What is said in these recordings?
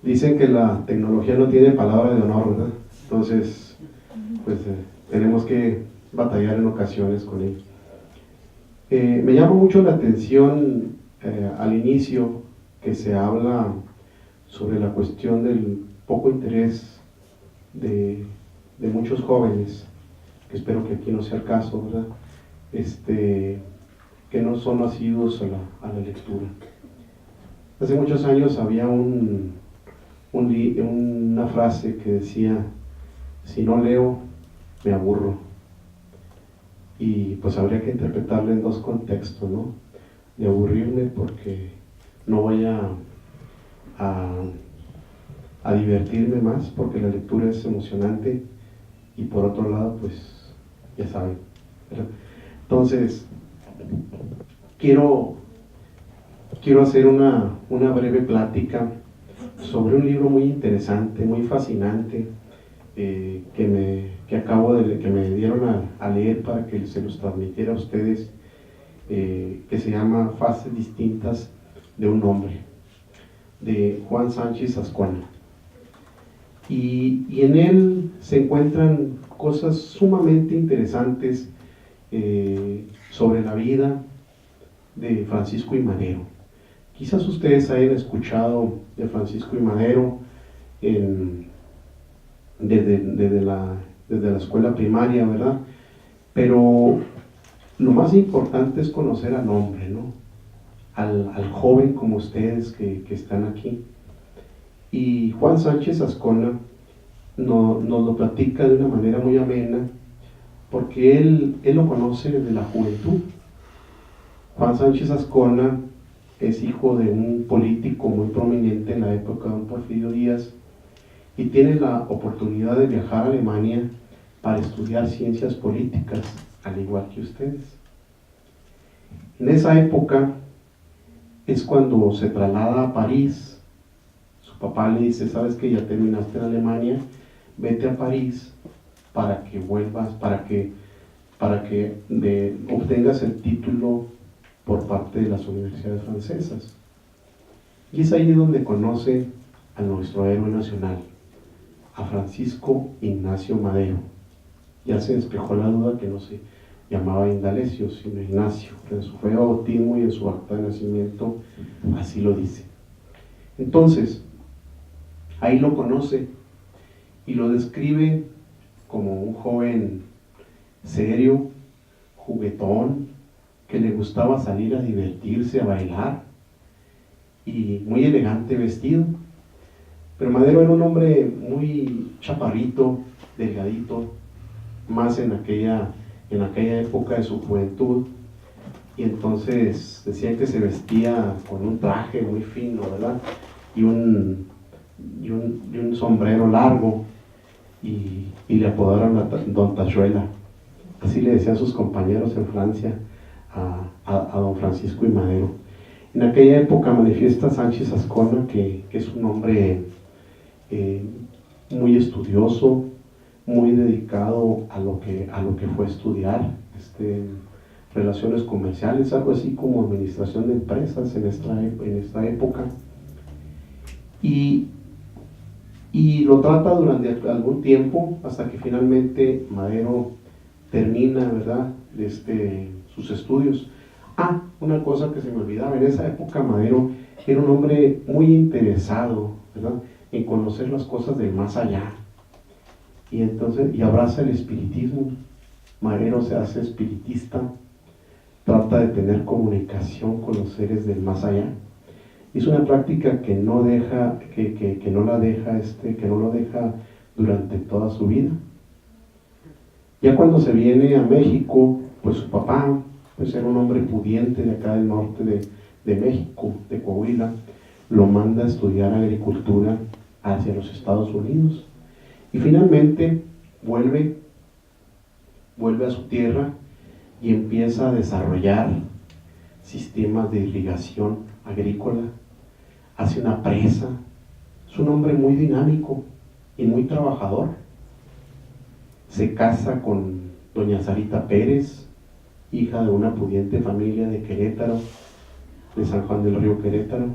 Dicen que la tecnología no tiene palabra de honor, ¿verdad? Entonces, pues tenemos que batallar en ocasiones con ello. Me llama mucho la atención al inicio que se habla sobre la cuestión del poco interés de muchos jóvenes, que espero que aquí no sea el caso, ¿verdad? Que no son asiduos a la lectura. Hace muchos años había una frase que decía: si no leo, me aburro. Y pues habría que interpretarlo en dos contextos, ¿no? De aburrirme porque no voy a divertirme más, porque la lectura es emocionante, y por otro lado, pues ya saben, ¿verdad? Entonces, quiero hacer una breve plática sobre un libro muy interesante, muy fascinante, que me dieron a leer para que se los transmitiera a ustedes, que se llama Fases distintas de un hombre, de Juan Sánchez Azcona. Y en él se encuentran cosas sumamente interesantes sobre la vida de Francisco I. Madero. Quizás ustedes hayan escuchado de Francisco I. Madero desde la escuela primaria, ¿verdad? Pero lo más importante es conocer al hombre, ¿no? Al joven como ustedes que están aquí. Y Juan Sánchez Azcona nos lo platica de una manera muy amena, porque él lo conoce desde la juventud. Juan Sánchez Azcona es hijo de un político muy prominente en la época de don Porfirio Díaz, y tiene la oportunidad de viajar a Alemania para estudiar ciencias políticas, al igual que ustedes. En esa época es cuando se traslada a París. Su papá le dice: sabes que ya terminaste en Alemania, vete a París para que vuelvas, para que obtengas el título por parte de las universidades francesas. Y es ahí donde conoce a nuestro héroe nacional, a Francisco Ignacio Madero. Ya se despejó la duda que no se llamaba Indalecio, sino Ignacio. En su fe de bautismo y en su acta de nacimiento así lo dice. Entonces, ahí lo conoce y lo describe como un joven serio, juguetón, que le gustaba salir a divertirse, a bailar, y muy elegante vestido. Pero Madero era un hombre muy chaparrito, delgadito, más en aquella época de su juventud, y entonces decían que se vestía con un traje muy fino, ¿verdad? Y un sombrero largo, y le apodaron Don Tachuela. Así le decían sus compañeros en Francia a don Francisco I. Madero. En aquella época manifiesta Sánchez Azcona que es un hombre muy estudioso, muy dedicado a lo que fue estudiar, relaciones comerciales, algo así como administración de empresas en esta época. Y lo trata durante algún tiempo, hasta que finalmente Madero termina, ¿verdad?, sus estudios. Una cosa que se me olvidaba: en esa época Madero era un hombre muy interesado, ¿verdad?, en conocer las cosas del más allá, y abraza el espiritismo. Madero se hace espiritista, trata de tener comunicación con los seres del más allá. Es una práctica que no lo deja durante toda su vida. Ya cuando se viene a México, pues su papá, pues era un hombre pudiente de acá del norte de México, de Coahuila, lo manda a estudiar agricultura hacia los Estados Unidos, y finalmente vuelve a su tierra y empieza a desarrollar sistemas de irrigación agrícola, hace una presa. Es un hombre muy dinámico y muy trabajador. Se casa con doña Sarita Pérez, hija de una pudiente familia de Querétaro, de San Juan del Río, Querétaro,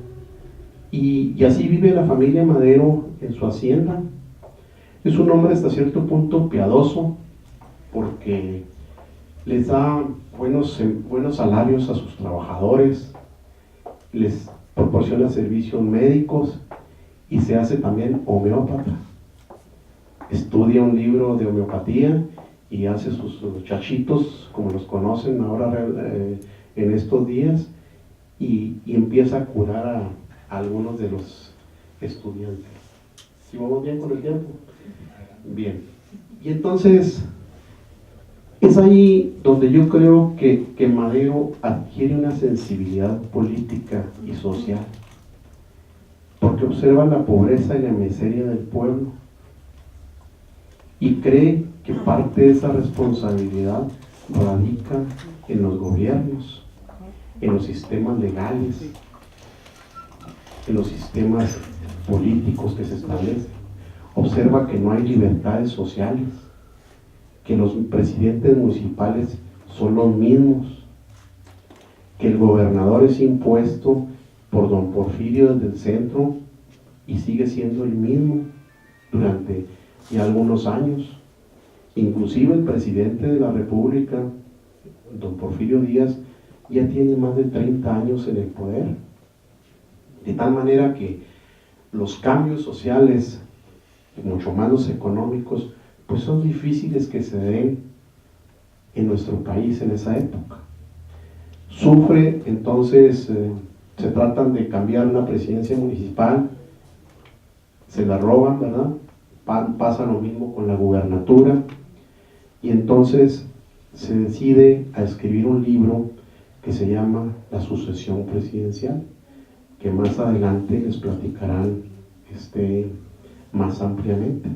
Y así vive la familia Madero en su hacienda. Es un hombre hasta cierto punto piadoso, porque les da buenos salarios a sus trabajadores, les proporciona servicios médicos y se hace también homeópata. Estudia un libro de homeopatía y hace sus chachitos, como los conocen ahora en estos días, y empieza a curar a algunos de los estudiantes. ¿Sí vamos bien con el tiempo? Bien. Y entonces, es ahí donde yo creo que Madero adquiere una sensibilidad política y social, porque observa la pobreza y la miseria del pueblo y cree que parte de esa responsabilidad radica en los gobiernos, en los sistemas legales, en los sistemas políticos que se establecen. Observa que no hay libertades sociales, que los presidentes municipales son los mismos, que el gobernador es impuesto por don Porfirio desde el centro y sigue siendo el mismo durante ya algunos años. Inclusive el presidente de la República, don Porfirio Díaz, ya tiene más de 30 años en el poder, de tal manera que los cambios sociales, mucho más los económicos, pues son difíciles que se den en nuestro país en esa época. Sufre, entonces, se tratan de cambiar una presidencia municipal, se la roban, ¿verdad? Pasa lo mismo con la gubernatura, y entonces se decide a escribir un libro que se llama La sucesión presidencial, que más adelante les platicarán más ampliamente.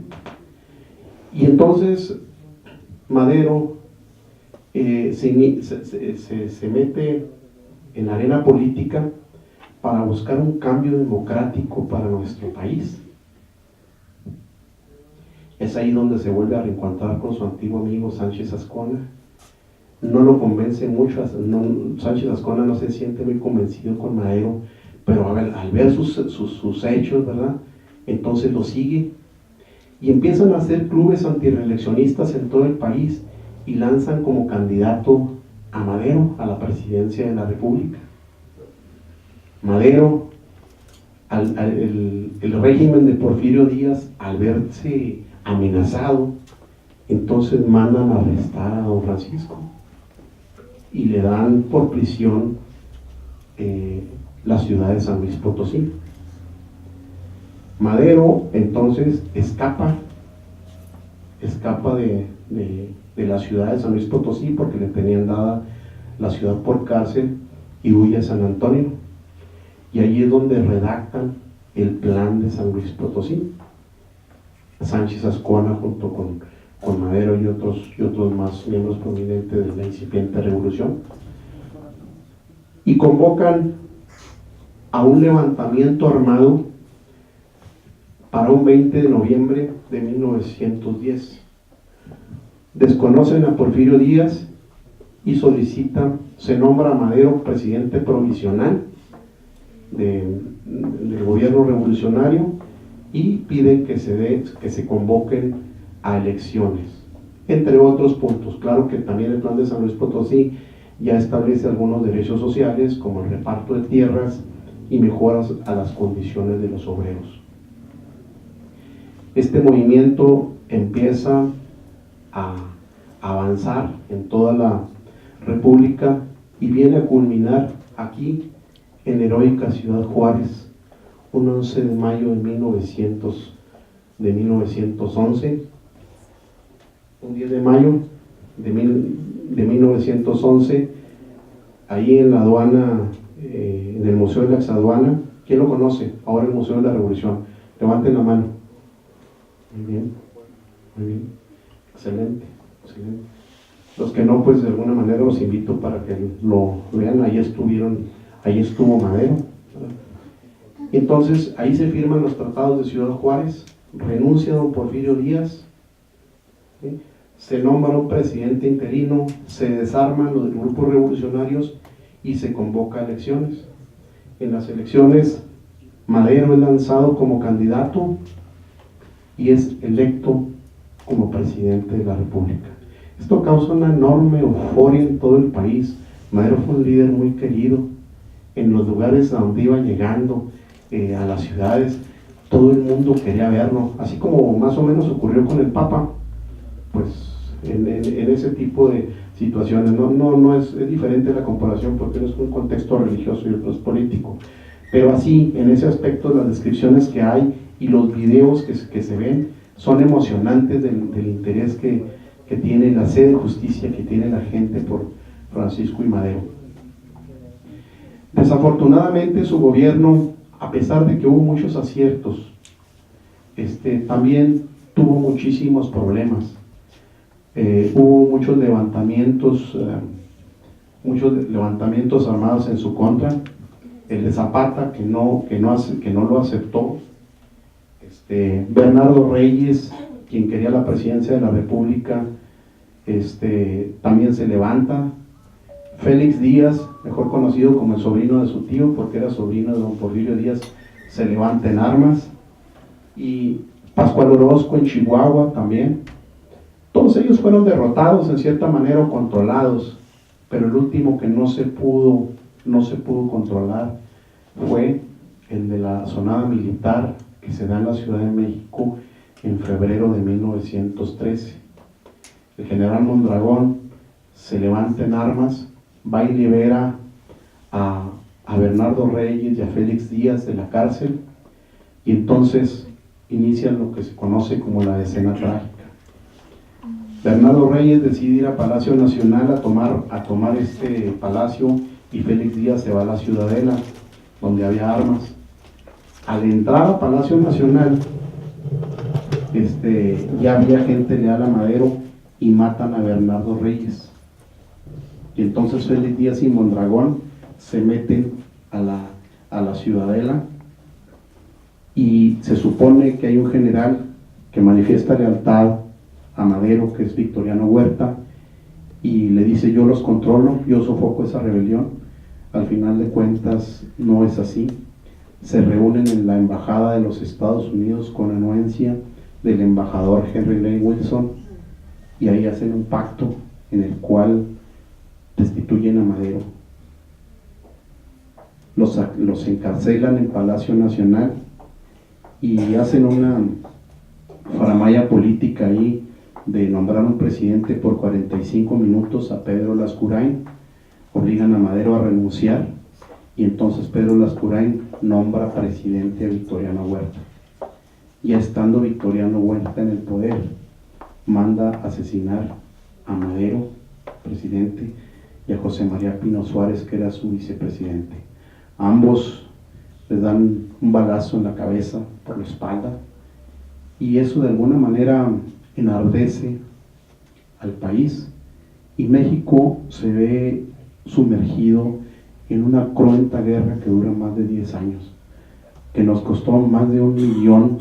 Y entonces Madero se mete en la arena política para buscar un cambio democrático para nuestro país. Es ahí donde se vuelve a reencontrar con su antiguo amigo Sánchez Azcona. No lo convence mucho, Sánchez Azcona no se siente muy convencido con Madero, pero al ver sus hechos, ¿verdad? Entonces lo sigue y empiezan a hacer clubes antireeleccionistas en todo el país y lanzan como candidato a Madero a la presidencia de la República. Madero, el régimen de Porfirio Díaz, al verse amenazado, entonces mandan a arrestar a don Francisco y le dan por prisión la ciudad de San Luis Potosí. Madero entonces escapa de la ciudad de San Luis Potosí, porque le tenían dada la ciudad por cárcel, y huye a San Antonio, y allí es donde redactan el plan de San Luis Potosí. Sánchez Azcona junto con Madero y otros más miembros prominentes de la incipiente revolución, y convocan a un levantamiento armado para un 20 de noviembre de 1910. Desconocen a Porfirio Díaz y solicitan, se nombra a Madero presidente provisional del gobierno revolucionario, y piden que se convoquen a elecciones, entre otros puntos. Claro que también el plan de San Luis Potosí ya establece algunos derechos sociales, como el reparto de tierras y mejoras a las condiciones de los obreros. Este movimiento empieza a avanzar en toda la República y viene a culminar aquí en la heroica ciudad Juárez, un 11 de mayo de 1911, un 10 de mayo de 1911, ahí en la aduana, en el Museo de la Exaduana. ¿Quién lo conoce? Ahora el Museo de la Revolución. Levanten la mano. Muy bien, muy bien, excelente, excelente. Los que no, pues de alguna manera los invito para que lo vean. Ahí estuvo Madero, ¿verdad? Entonces ahí se firman los tratados de Ciudad Juárez, renuncia don Porfirio Díaz, ¿sí? Se nombra un presidente interino, se desarman los grupos revolucionarios y se convoca a elecciones. En las elecciones Madero es lanzado como candidato y es electo como presidente de la República. Esto causa una enorme euforia en todo el país. Madero fue un líder muy querido. En los lugares a donde iba llegando, a las ciudades, todo el mundo quería verlo, así como más o menos ocurrió con el Papa, pues en ese tipo de situaciones. No es diferente la comparación porque no es un contexto religioso y otro es político, pero así, en ese aspecto, las descripciones que hay y los videos que se ven son emocionantes del interés que tiene, la sed de justicia que tiene la gente por Francisco y Madero. Desafortunadamente su gobierno, a pesar de que hubo muchos aciertos, también tuvo muchísimos problemas. Hubo muchos levantamientos armados en su contra. El de Zapata, que no lo aceptó. Bernardo Reyes, quien quería la presidencia de la República, también se levanta. Félix Díaz, mejor conocido como el sobrino de su tío, porque era sobrino de don Porfirio Díaz, se levanta en armas. Y Pascual Orozco en Chihuahua también. Todos ellos fueron derrotados en cierta manera o controlados, pero el último que no se pudo controlar fue el de la sonada militar que se da en la Ciudad de México en febrero de 1913. El general Mondragón se levanta en armas, va y libera a Bernardo Reyes y a Félix Díaz de la cárcel, y entonces inician lo que se conoce como la escena trágica. Bernardo Reyes decide ir a Palacio Nacional a tomar este palacio, y Félix Díaz se va a la Ciudadela, donde había armas. Al entrar a Palacio Nacional, ya había gente leal a Madero y matan a Bernardo Reyes. Y entonces Félix Díaz y Mondragón se meten a la Ciudadela, y se supone que hay un general que manifiesta lealtad a Madero, que es Victoriano Huerta, y le dice: yo los controlo, yo sofoco esa rebelión. Al final de cuentas no es así. Se reúnen en la embajada de los Estados Unidos con anuencia del embajador Henry Lane Wilson, y ahí hacen un pacto en el cual destituyen a Madero. Los encarcelan en Palacio Nacional y hacen una faramalla política ahí de nombrar un presidente por 45 minutos a Pedro Lascurain. Obligan a Madero a renunciar, y entonces Pedro Lascurain nombra presidente a Victoriano Huerta. Ya estando Victoriano Huerta en el poder, manda asesinar a Madero, presidente, y a José María Pino Suárez, que era su vicepresidente. A ambos les dan un balazo en la cabeza por la espalda, y eso de alguna manera enardece al país, y México se ve sumergido en una cruenta guerra que dura más de 10 años, que nos costó más de 1 millón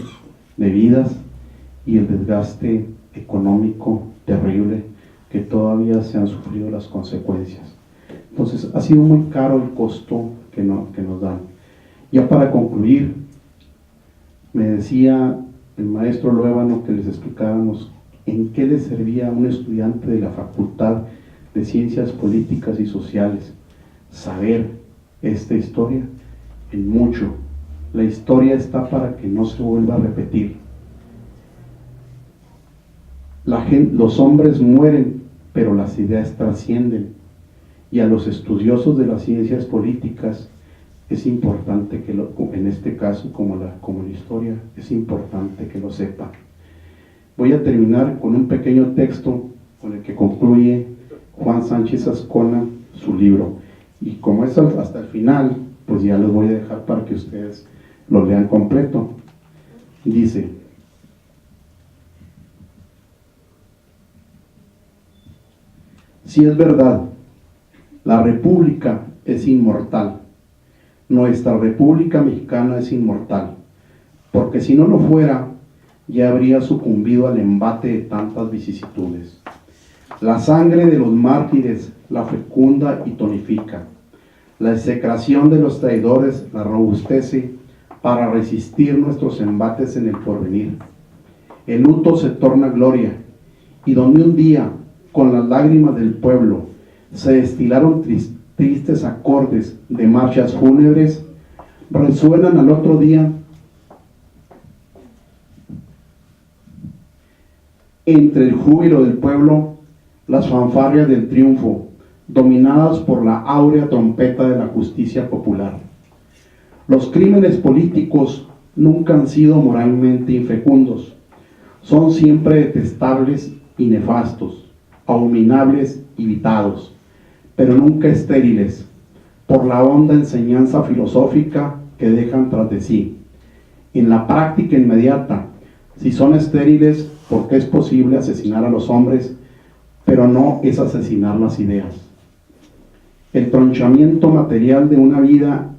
de vidas, y el desgaste económico terrible que todavía se han sufrido las consecuencias. Entonces ha sido muy caro el costo que nos dan. Ya para concluir, me decía el maestro Luébano que les explicáramos en qué le servía a un estudiante de la Facultad de Ciencias Políticas y Sociales saber esta historia. En mucho. La historia está para que no se vuelva a repetir. Los hombres mueren, pero las ideas trascienden, y a los estudiosos de las ciencias políticas es importante que en este caso, como la historia, es importante que lo sepan. Voy a terminar con un pequeño texto con el que concluye Juan Sánchez Azcona su libro, y como es hasta el final, pues ya los voy a dejar para que ustedes lo lean completo. Dice: si es verdad, la República es inmortal, nuestra República Mexicana es inmortal, porque si no lo fuera, ya habría sucumbido al embate de tantas vicisitudes. La sangre de los mártires la fecunda y tonifica, la execración de los traidores la robustece para resistir nuestros embates en el porvenir. El luto se torna gloria, y donde un día, con las lágrimas del pueblo, se destilaron tristes acordes de marchas fúnebres, resuenan al otro día entre el júbilo del pueblo las fanfarrias del triunfo, dominadas por la áurea trompeta de la justicia popular. Los crímenes políticos nunca han sido moralmente infecundos, son siempre detestables y nefastos, abominables y vitados, pero nunca estériles, por la honda enseñanza filosófica que dejan tras de sí. En la práctica inmediata, si son estériles, porque es posible asesinar a los hombres, pero no es asesinar las ideas. El tronchamiento material de una vida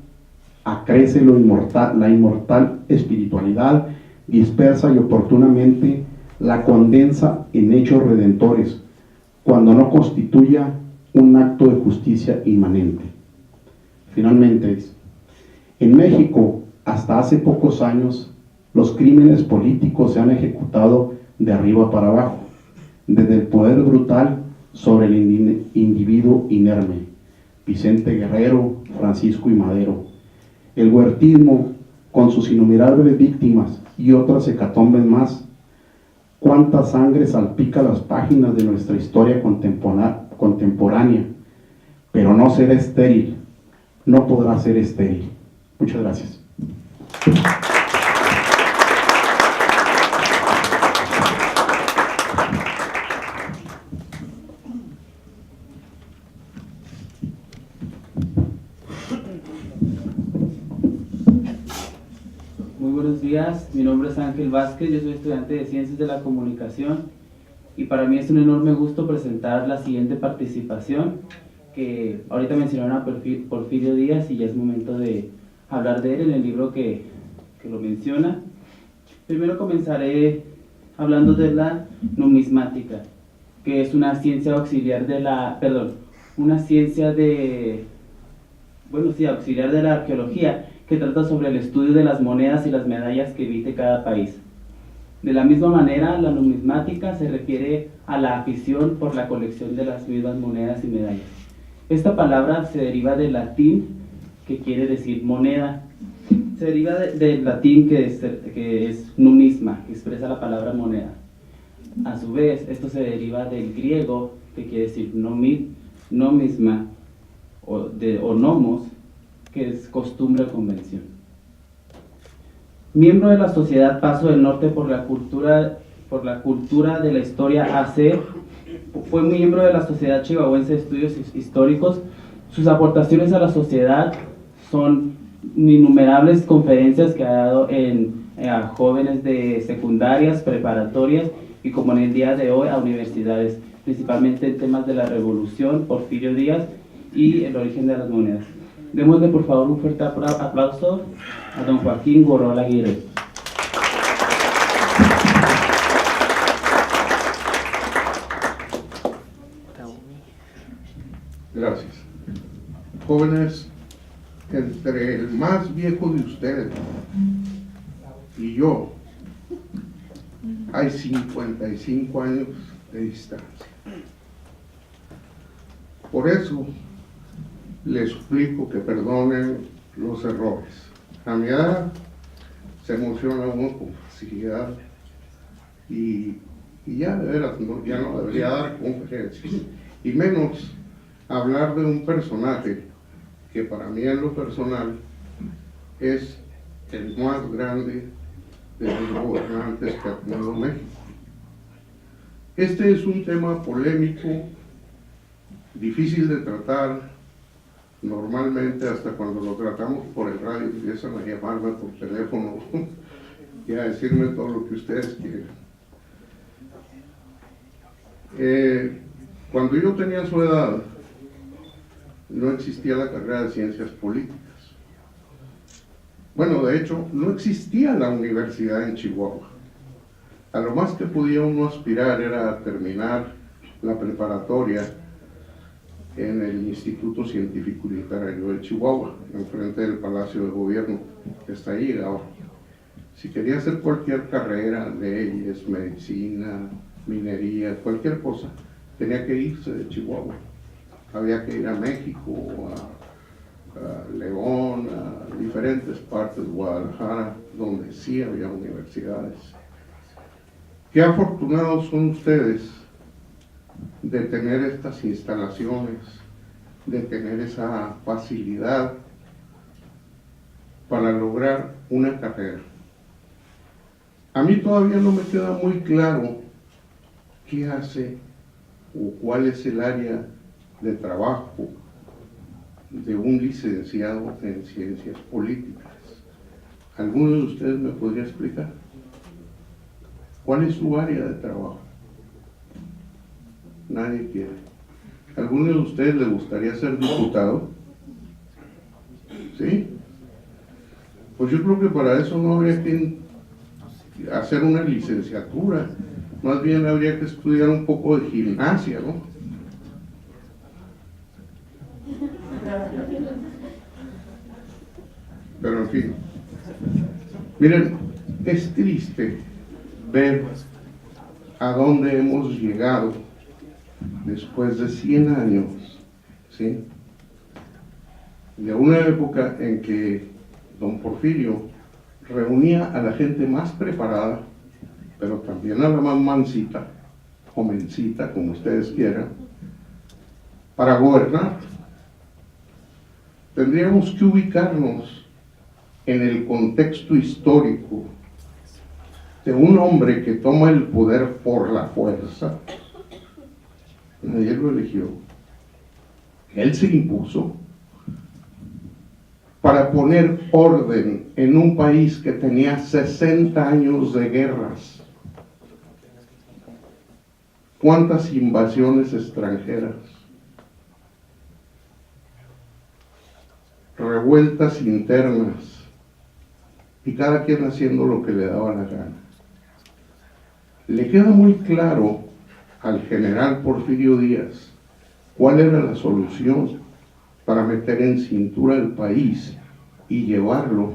acrece la inmortal espiritualidad, dispersa y oportunamente la condensa en hechos redentores, cuando no constituya un acto de justicia inmanente. Finalmente, en México, hasta hace pocos años, los crímenes políticos se han ejecutado de arriba para abajo, desde el poder brutal sobre el individuo inerme, Vicente Guerrero, Francisco I. Madero, el huertismo con sus innumerables víctimas y otras hecatombes más. Cuánta sangre salpica las páginas de nuestra historia contemporánea, pero no será estéril, no podrá ser estéril. Muchas gracias. Muy buenos días, mi nombre es Ángel Vázquez, yo soy estudiante de Ciencias de la Comunicación y para mí es un enorme gusto presentar la siguiente participación, que ahorita mencionaron a Porfirio Díaz y ya es momento de hablar de él en el libro que lo menciona. Primero comenzaré hablando de la numismática, que es una ciencia auxiliar de la, auxiliar de la arqueología, que trata sobre el estudio de las monedas y las medallas que emite cada país. De la misma manera, la numismática se refiere a la afición por la colección de las mismas monedas y medallas. Esta palabra se deriva del latín, que quiere decir moneda. Se deriva del latín que es numisma, que expresa la palabra moneda. A su vez, esto se deriva del griego, que quiere decir nomisma, o nomos, que es costumbre o convención. Miembro de la Sociedad Paso del Norte por la cultura de la historia AC, fue miembro de la Sociedad Chihuahuense de Estudios Históricos. Sus aportaciones a la sociedad son innumerables conferencias que ha dado a jóvenes de secundarias, preparatorias y, como en el día de hoy, a universidades, principalmente en temas de la Revolución, Porfirio Díaz y el origen de las monedas. Démosle por favor un fuerte aplauso a don Joaquín Gorrola Aguirre. Gracias. Jóvenes, entre el más viejo de ustedes y yo, hay 55 años de distancia. Por eso, les suplico que perdonen los errores. A mi edad se emociona uno con facilidad y ya de veras ya no debería dar conferencias, y menos hablar de un personaje que para mí en lo personal es el más grande de los gobernantes que ha tenido México. Este es un tema polémico, difícil de tratar. Normalmente hasta cuando lo tratamos por el radio empiezan a llamarme por teléfono y a decirme todo lo que ustedes quieran. Cuando yo tenía su edad, no existía la carrera de ciencias políticas. Bueno, de hecho, no existía la universidad en Chihuahua. A lo más que podía uno aspirar era a terminar la preparatoria en el Instituto Científico Literario de Chihuahua, enfrente del Palacio de Gobierno, que está ahí ahora. Si quería hacer cualquier carrera, leyes, medicina, minería, cualquier cosa, tenía que irse de Chihuahua. Había que ir a México, a León, a diferentes partes, Guadalajara, donde sí había universidades. Qué afortunados son ustedes de tener estas instalaciones, de tener esa facilidad para lograr una carrera. A mí todavía no me queda muy claro qué hace o cuál es el área de trabajo de un licenciado en ciencias políticas. ¿Alguno de ustedes me podría explicar? ¿Cuál es su área de trabajo? Nadie quiere. ¿Alguno de ustedes le gustaría ser diputado? ¿Sí? Pues yo creo que para eso no habría que hacer una licenciatura, más bien habría que estudiar un poco de gimnasia, ¿no? Pero en fin, miren, es triste ver a dónde hemos llegado después de 100 años, ¿sí? De una época en que don Porfirio reunía a la gente más preparada, pero también a la más mansita, o mencita, como ustedes quieran, para gobernar. Tendríamos que ubicarnos en el contexto histórico de un hombre que toma el poder por la fuerza. Nadie lo eligió. Él se impuso para poner orden en un país que tenía 60 años de guerras. ¿Cuántas invasiones extranjeras? Revueltas internas, y cada quien haciendo lo que le daba la gana. Le queda muy claro al general Porfirio Díaz cuál era la solución para meter en cintura al país y llevarlo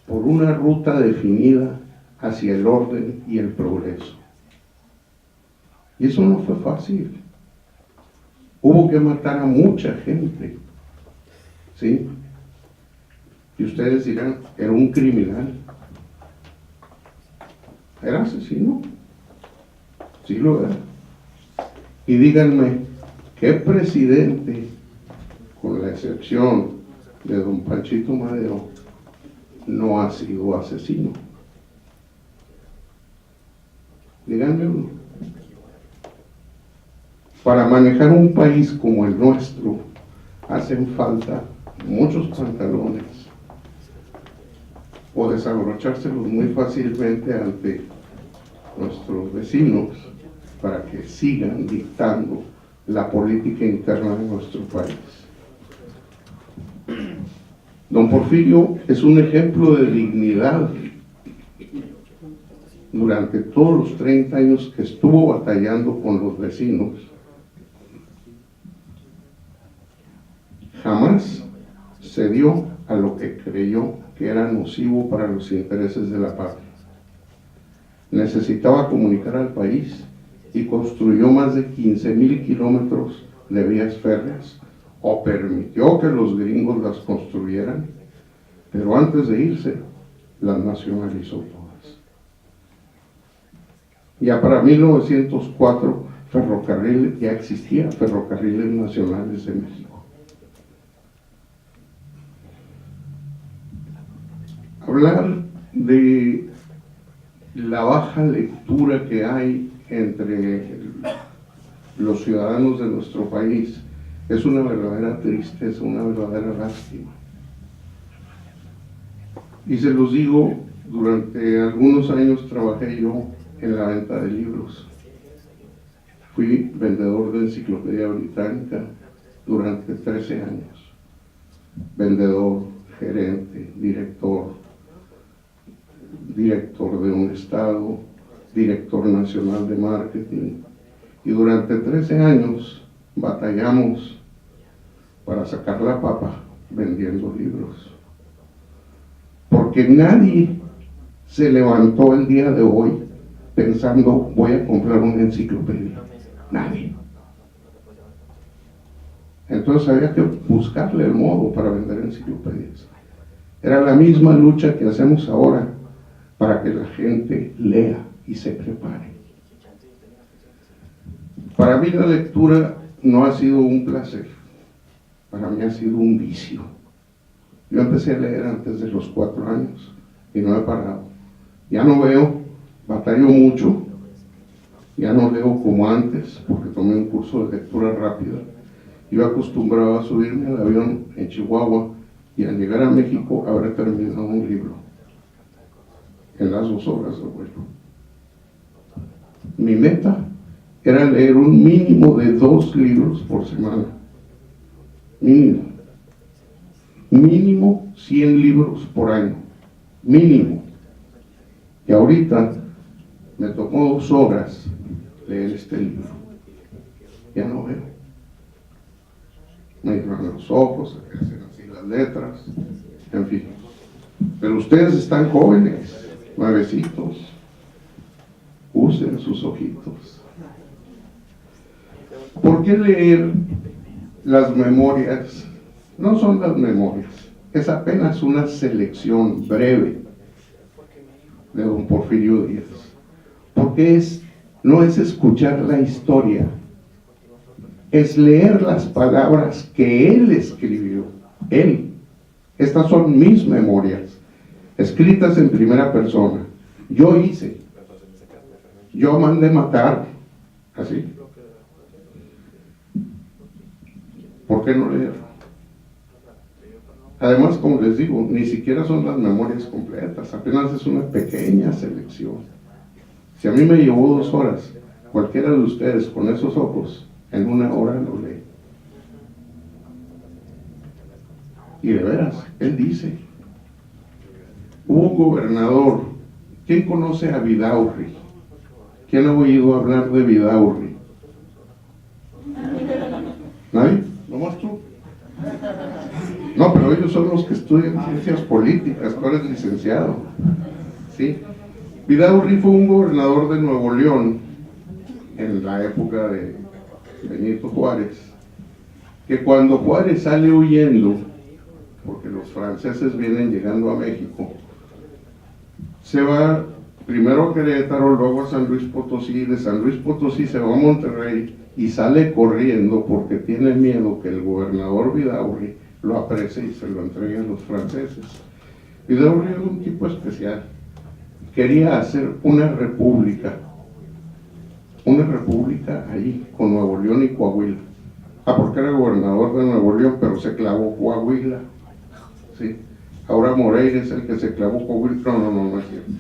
por una ruta definida hacia el orden y el progreso. Y eso no fue fácil. Hubo que matar a mucha gente, ¿sí? Y ustedes dirán, era un criminal. ¿Era asesino? Sí lo era. Y díganme, ¿qué presidente, con la excepción de don Panchito Madero, no ha sido asesino? Díganme uno. Para manejar un país como el nuestro, hacen falta muchos pantalones, o desabrochárselos muy fácilmente ante nuestros vecinos para que sigan dictando la política interna de nuestro país. Don Porfirio es un ejemplo de dignidad. Durante todos los 30 años que estuvo batallando con los vecinos, jamás cedió a lo que creyó que era nocivo para los intereses de la patria. Necesitaba comunicar al país y construyó más de 15,000 kilómetros de vías férreas, o permitió que los gringos las construyeran, pero antes de irse las nacionalizó todas. Ya para 1904 ya existía Ferrocarriles Nacionales de México. Hablar de la baja lectura que hay entre los ciudadanos de nuestro país es una verdadera tristeza, una verdadera lástima. Y se los digo, durante algunos años trabajé yo en la venta de libros. Fui vendedor de Enciclopedia Británica durante 13 años. Vendedor, gerente, director de un estado, director nacional de marketing. Y durante 13 años batallamos para sacar la papa vendiendo libros. Porque nadie se levantó el día de hoy pensando, voy a comprar una enciclopedia. Nadie. Entonces había que buscarle el modo para vender enciclopedias. Era la misma lucha que hacemos ahora para que la gente lea y se prepare. Para mí la lectura no ha sido un placer, para mí ha sido un vicio. Yo empecé a leer antes de los 4 años y no he parado. Ya no veo, batallo mucho, ya no leo como antes porque tomé un curso de lectura rápida. Yo acostumbraba a subirme al avión en Chihuahua y al llegar a México habré terminado un libro en las 2 horas de vuelo. Mi meta era leer un mínimo de 2 libros por semana. Mínimo 100 libros por año. Mínimo. Y ahorita me tomó 2 horas leer este libro. Ya no veo. Me llenan los ojos, se hacen así las letras, en fin. Pero ustedes están jóvenes, nuevecitos. Usen sus ojitos. ¿Por qué leer las memorias? No son las memorias, es apenas una selección breve de don Porfirio Díaz. Porque no es escuchar la historia, es leer las palabras que él escribió. Él. Estas son mis memorias, escritas en primera persona. Yo hice, yo mandé matar, así. ¿Por qué no leer? Además, como les digo, ni siquiera son las memorias completas, apenas es una pequeña selección. Si a mí me llevó 2 horas, cualquiera de ustedes con esos ojos, en 1 hora lo lee. Y de veras, él dice, hubo un gobernador. ¿Quién conoce a Vidaurri? ¿Quién ha oído hablar de Vidaurri? ¿Nadie? ¿Nomás tú? No, pero ellos son los que estudian ciencias políticas, tú eres licenciado. ¿Sí? Vidaurri fue un gobernador de Nuevo León en la época de Benito Juárez, que cuando Juárez sale huyendo, porque los franceses vienen llegando a México, se va primero a Querétaro, luego a San Luis Potosí, de San Luis Potosí se va a Monterrey y sale corriendo porque tiene miedo que el gobernador Vidaurri lo aprecie y se lo entregue a los franceses. Vidaurri era un tipo especial, quería hacer una república ahí, con Nuevo León y Coahuila. Porque era gobernador de Nuevo León, pero se clavó Coahuila. ¿Sí? Ahora Moreira es el que se clavó Coahuila. No es cierto.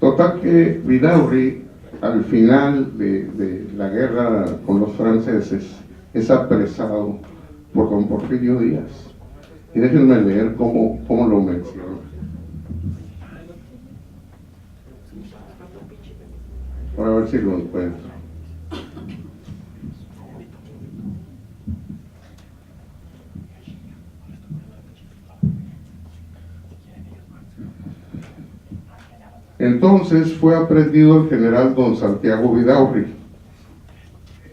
Total que Vidaurri, al final de la guerra con los franceses, es apresado por don Porfirio Díaz. Y déjenme leer cómo lo menciona. Para ver si lo encuentro. Entonces fue aprendido el general don Santiago Vidaurri.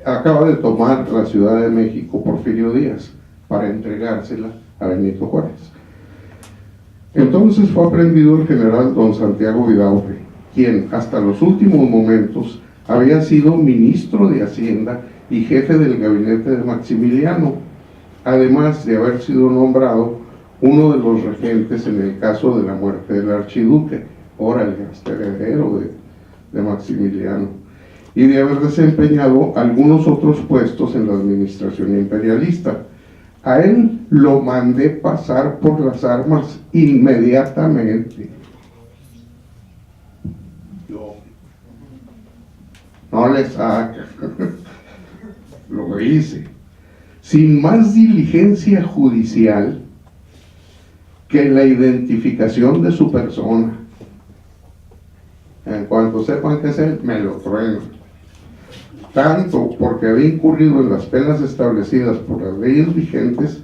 Acaba de tomar la Ciudad de México Porfirio Díaz para entregársela a Benito Juárez. Entonces fue aprendido el general don Santiago Vidaurri, quien hasta los últimos momentos había sido ministro de Hacienda y jefe del gabinete de Maximiliano, además de haber sido nombrado uno de los regentes en el caso de la muerte del archiduque, ahora el heredero de Maximiliano, y de haber desempeñado algunos otros puestos en la administración imperialista. A él lo mandé pasar por las armas inmediatamente. Yo, no le saca, lo hice, sin más diligencia judicial que la identificación de su persona. En cuanto sepan que es él, me lo truenan. tanto porque había incurrido en las penas establecidas por las leyes vigentes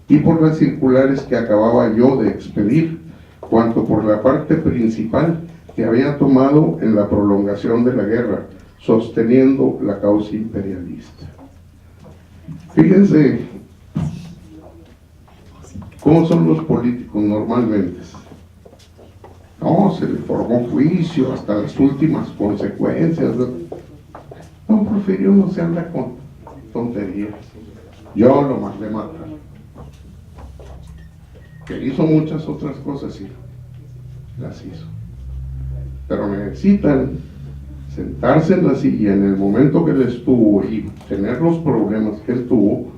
y por las circulares que acababa yo de expedir, cuanto por la parte principal que había tomado en la prolongación de la guerra, sosteniendo la causa imperialista. Fíjense cómo son los políticos normalmente. No, se le formó juicio hasta las últimas consecuencias. Don Porfirio no se anda con tonterías. Yo lo mandé matar. Que hizo muchas otras cosas, sí, las hizo. Pero necesitan sentarse en la silla en el momento que él estuvo y tener los problemas que él tuvo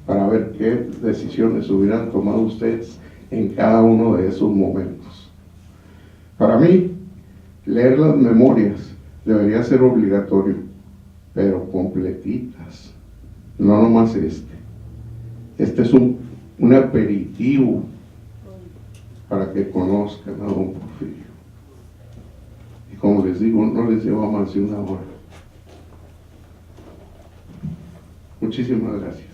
para ver qué decisiones hubieran tomado ustedes en cada uno de esos momentos. Para mí, leer las memorias debería ser obligatorio, pero completitas, no nomás este. Este es un aperitivo para que conozcan a don Porfirio. Y como les digo, no les lleva más de una hora. Muchísimas gracias.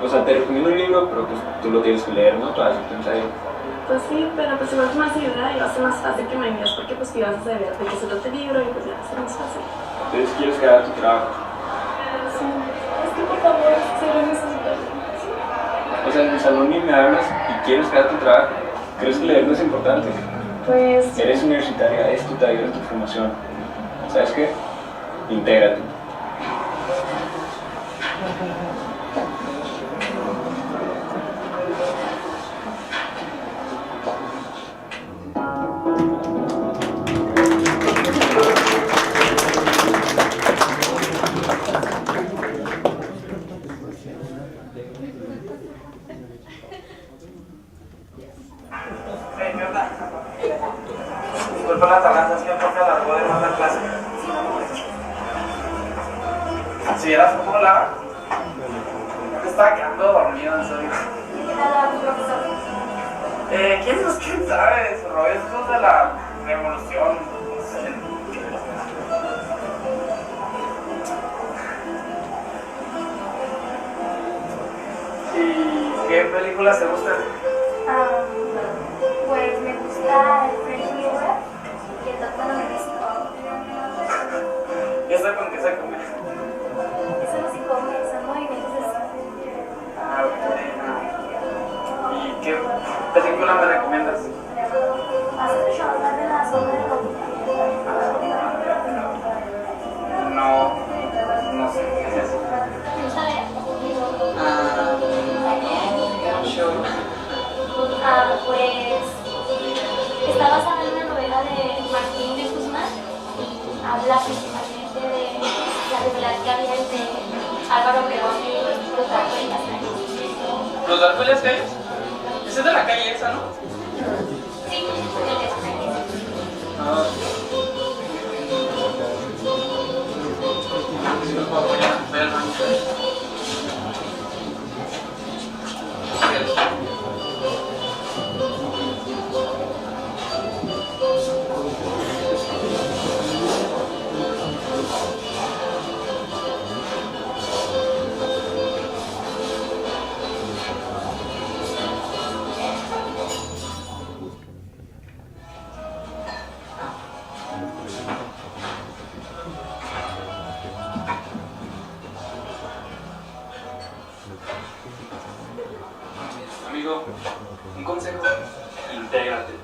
O sea, te recomiendo un libro, pero pues tú lo tienes que leer, ¿no? Para hacerte un ensayo. Pues sí, pero pues igual es más idea y va a ser más fácil que me envíes porque pues tú vas a saber de qué se trata el libro y pues ya va a ser más fácil. Entonces, ¿quieres que haga tu trabajo? Sí, es que por favor, sí lo necesito. O sea, en el salón ni me hablas y quieres que haga tu trabajo. ¿Crees que leer no es importante? Pues... Eres universitaria, esto te ayuda en tu formación. ¿Sabes qué? Intégrate. Disculpa la tardanza, es que el profe alargó de más la clase. ¿Si eras un poco larga? Me estaba quedando dormido en serio. ¿Qué tal tu profesor? ¿Quién sabe? Su rollo es de la revolución, no sé. ¿Y qué películas te gustan? Pues me gusta el French Mirror y el Doctor México. ¿Y eso con qué se come? Eso no se come, son movimientos de Ah, ok. ¿Y qué película me recomiendas? ¿Has escuchado hablar de la zona de No sé qué es eso. Pues está basada en una novela de Martín de Guzmán y habla principalmente de la rivalidad que había entre Álvaro Obregón y Plutarco y las calles. ¿Plutarco y las calles? Esa es de la calle esa, ¿no? Sí, de las calles. Disculpa, voy al baño. Amigo, un consejo, intégrate.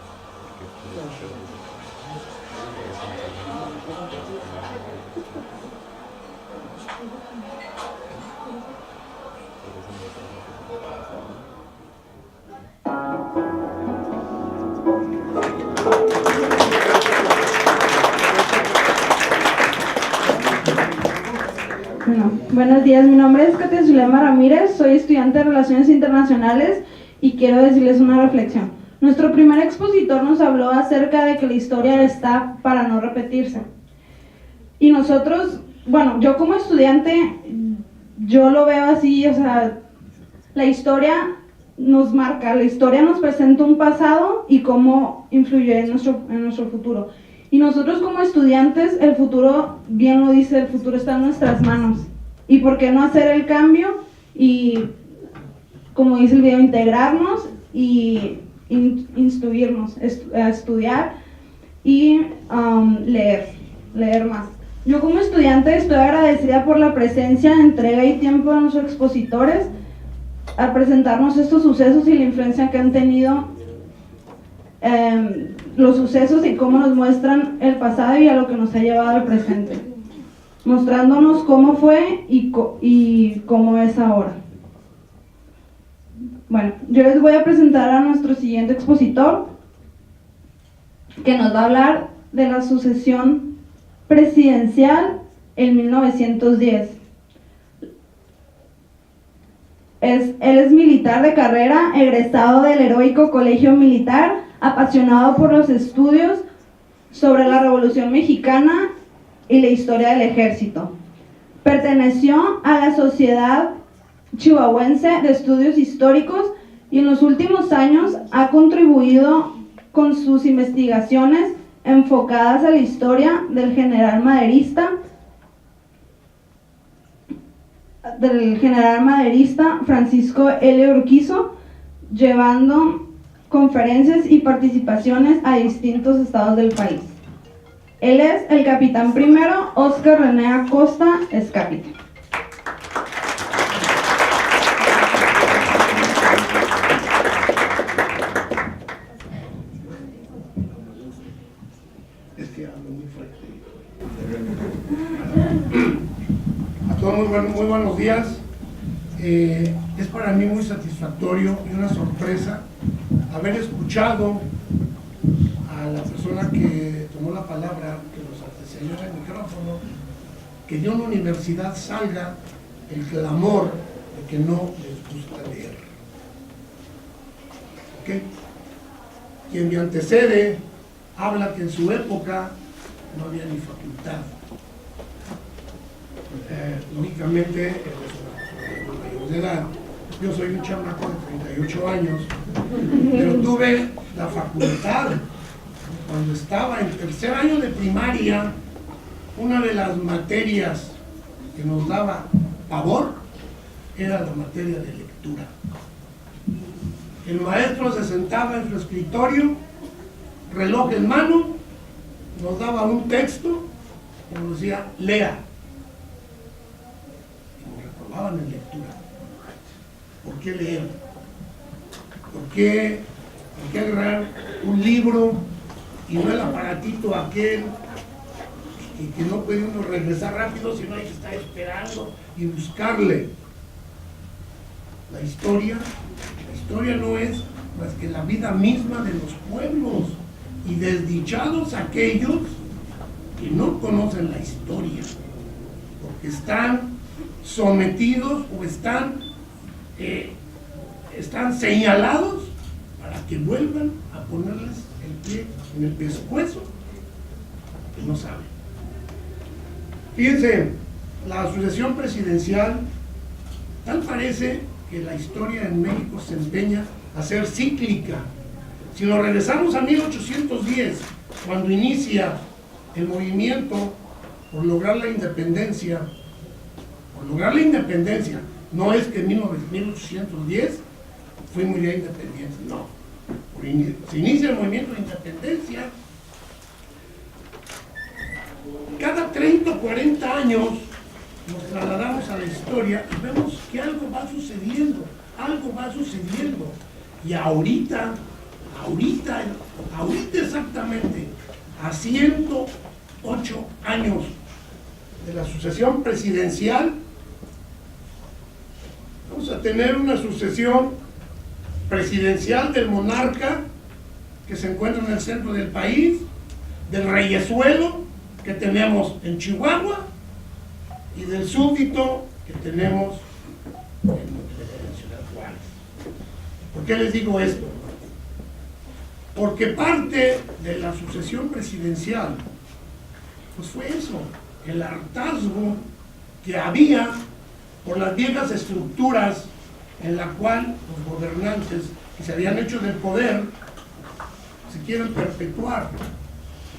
Bueno, buenos días, mi nombre es Katia Zulema Ramírez, soy estudiante de Relaciones Internacionales y quiero decirles una reflexión. Nuestro primer expositor nos habló acerca de que la historia está para no repetirse. Y nosotros, bueno, yo como estudiante, yo lo veo así, o sea, la historia nos marca, la historia nos presenta un pasado y cómo influye en nuestro futuro. Y nosotros como estudiantes, el futuro, bien lo dice, el futuro está en nuestras manos. ¿Y por qué no hacer el cambio? Y, como dice el video, integrarnos y instruirnos, estudiar y leer más. Yo como estudiante estoy agradecida por la presencia, entrega y tiempo de nuestros expositores al presentarnos estos sucesos y la influencia que han tenido los sucesos y cómo nos muestran el pasado y a lo que nos ha llevado al presente, mostrándonos cómo fue y cómo es ahora. Bueno, yo les voy a presentar a nuestro siguiente expositor, que nos va a hablar de la sucesión presidencial en 1910. Él es militar de carrera, egresado del heroico colegio militar, apasionado por los estudios sobre la Revolución Mexicana y la historia del ejército. Perteneció a la Sociedad Chihuahuense de Estudios Históricos y en los últimos años ha contribuido con sus investigaciones enfocadas a la historia del general maderista Francisco L. Urquizo, llevando conferencias y participaciones a distintos estados del país. Él es el capitán primero Óscar René Acosta Escápita. A todos muy buenos días. Es para mí muy satisfactorio y una sorpresa haber escuchado a la persona que tomó la palabra, que nos antecedió en el micrófono, que de una universidad salga el clamor de que no les gusta leer. ¿Okay? Quien me antecede habla que en su época no había ni facultad. Lógicamente, él es una mayor de edad. Yo soy un chamaco de 38 años, pero tuve la facultad. Cuando estaba en tercer año de primaria, una de las materias que nos daba pavor era la materia de lectura. El maestro se sentaba en su escritorio, reloj en mano, nos daba un texto y nos decía, lea. Y nos reprobaban en lectura. ¿Por qué leer? ¿Por qué agarrar un libro y no el aparatito aquel y que no puede uno regresar rápido, sino hay que estar esperando y buscarle? La historia no es más que la vida misma de los pueblos, y desdichados aquellos que no conocen la historia, porque están sometidos o están señalados para que vuelvan a ponerles el pie en el pescuezo, que no saben. Fíjense, la sucesión presidencial, tal parece que la historia en México se empeña a ser cíclica. Si nos regresamos a 1810, cuando inicia el movimiento por lograr la independencia, no es que en 1810 fuimos ya independientes, no. Se inicia el movimiento de independencia. Cada 30 o 40 años nos trasladamos a la historia y vemos que algo va sucediendo. Y ahorita exactamente, a 108 años de la sucesión presidencial. Vamos a tener una sucesión presidencial del monarca que se encuentra en el centro del país, del reyesuelo que tenemos en Chihuahua y del súbdito que tenemos en Ciudad Juárez. ¿Por qué les digo esto? Porque parte de la sucesión presidencial pues fue eso, el hartazgo que había por las viejas estructuras en la cual los gobernantes que se habían hecho del poder se quieren perpetuar.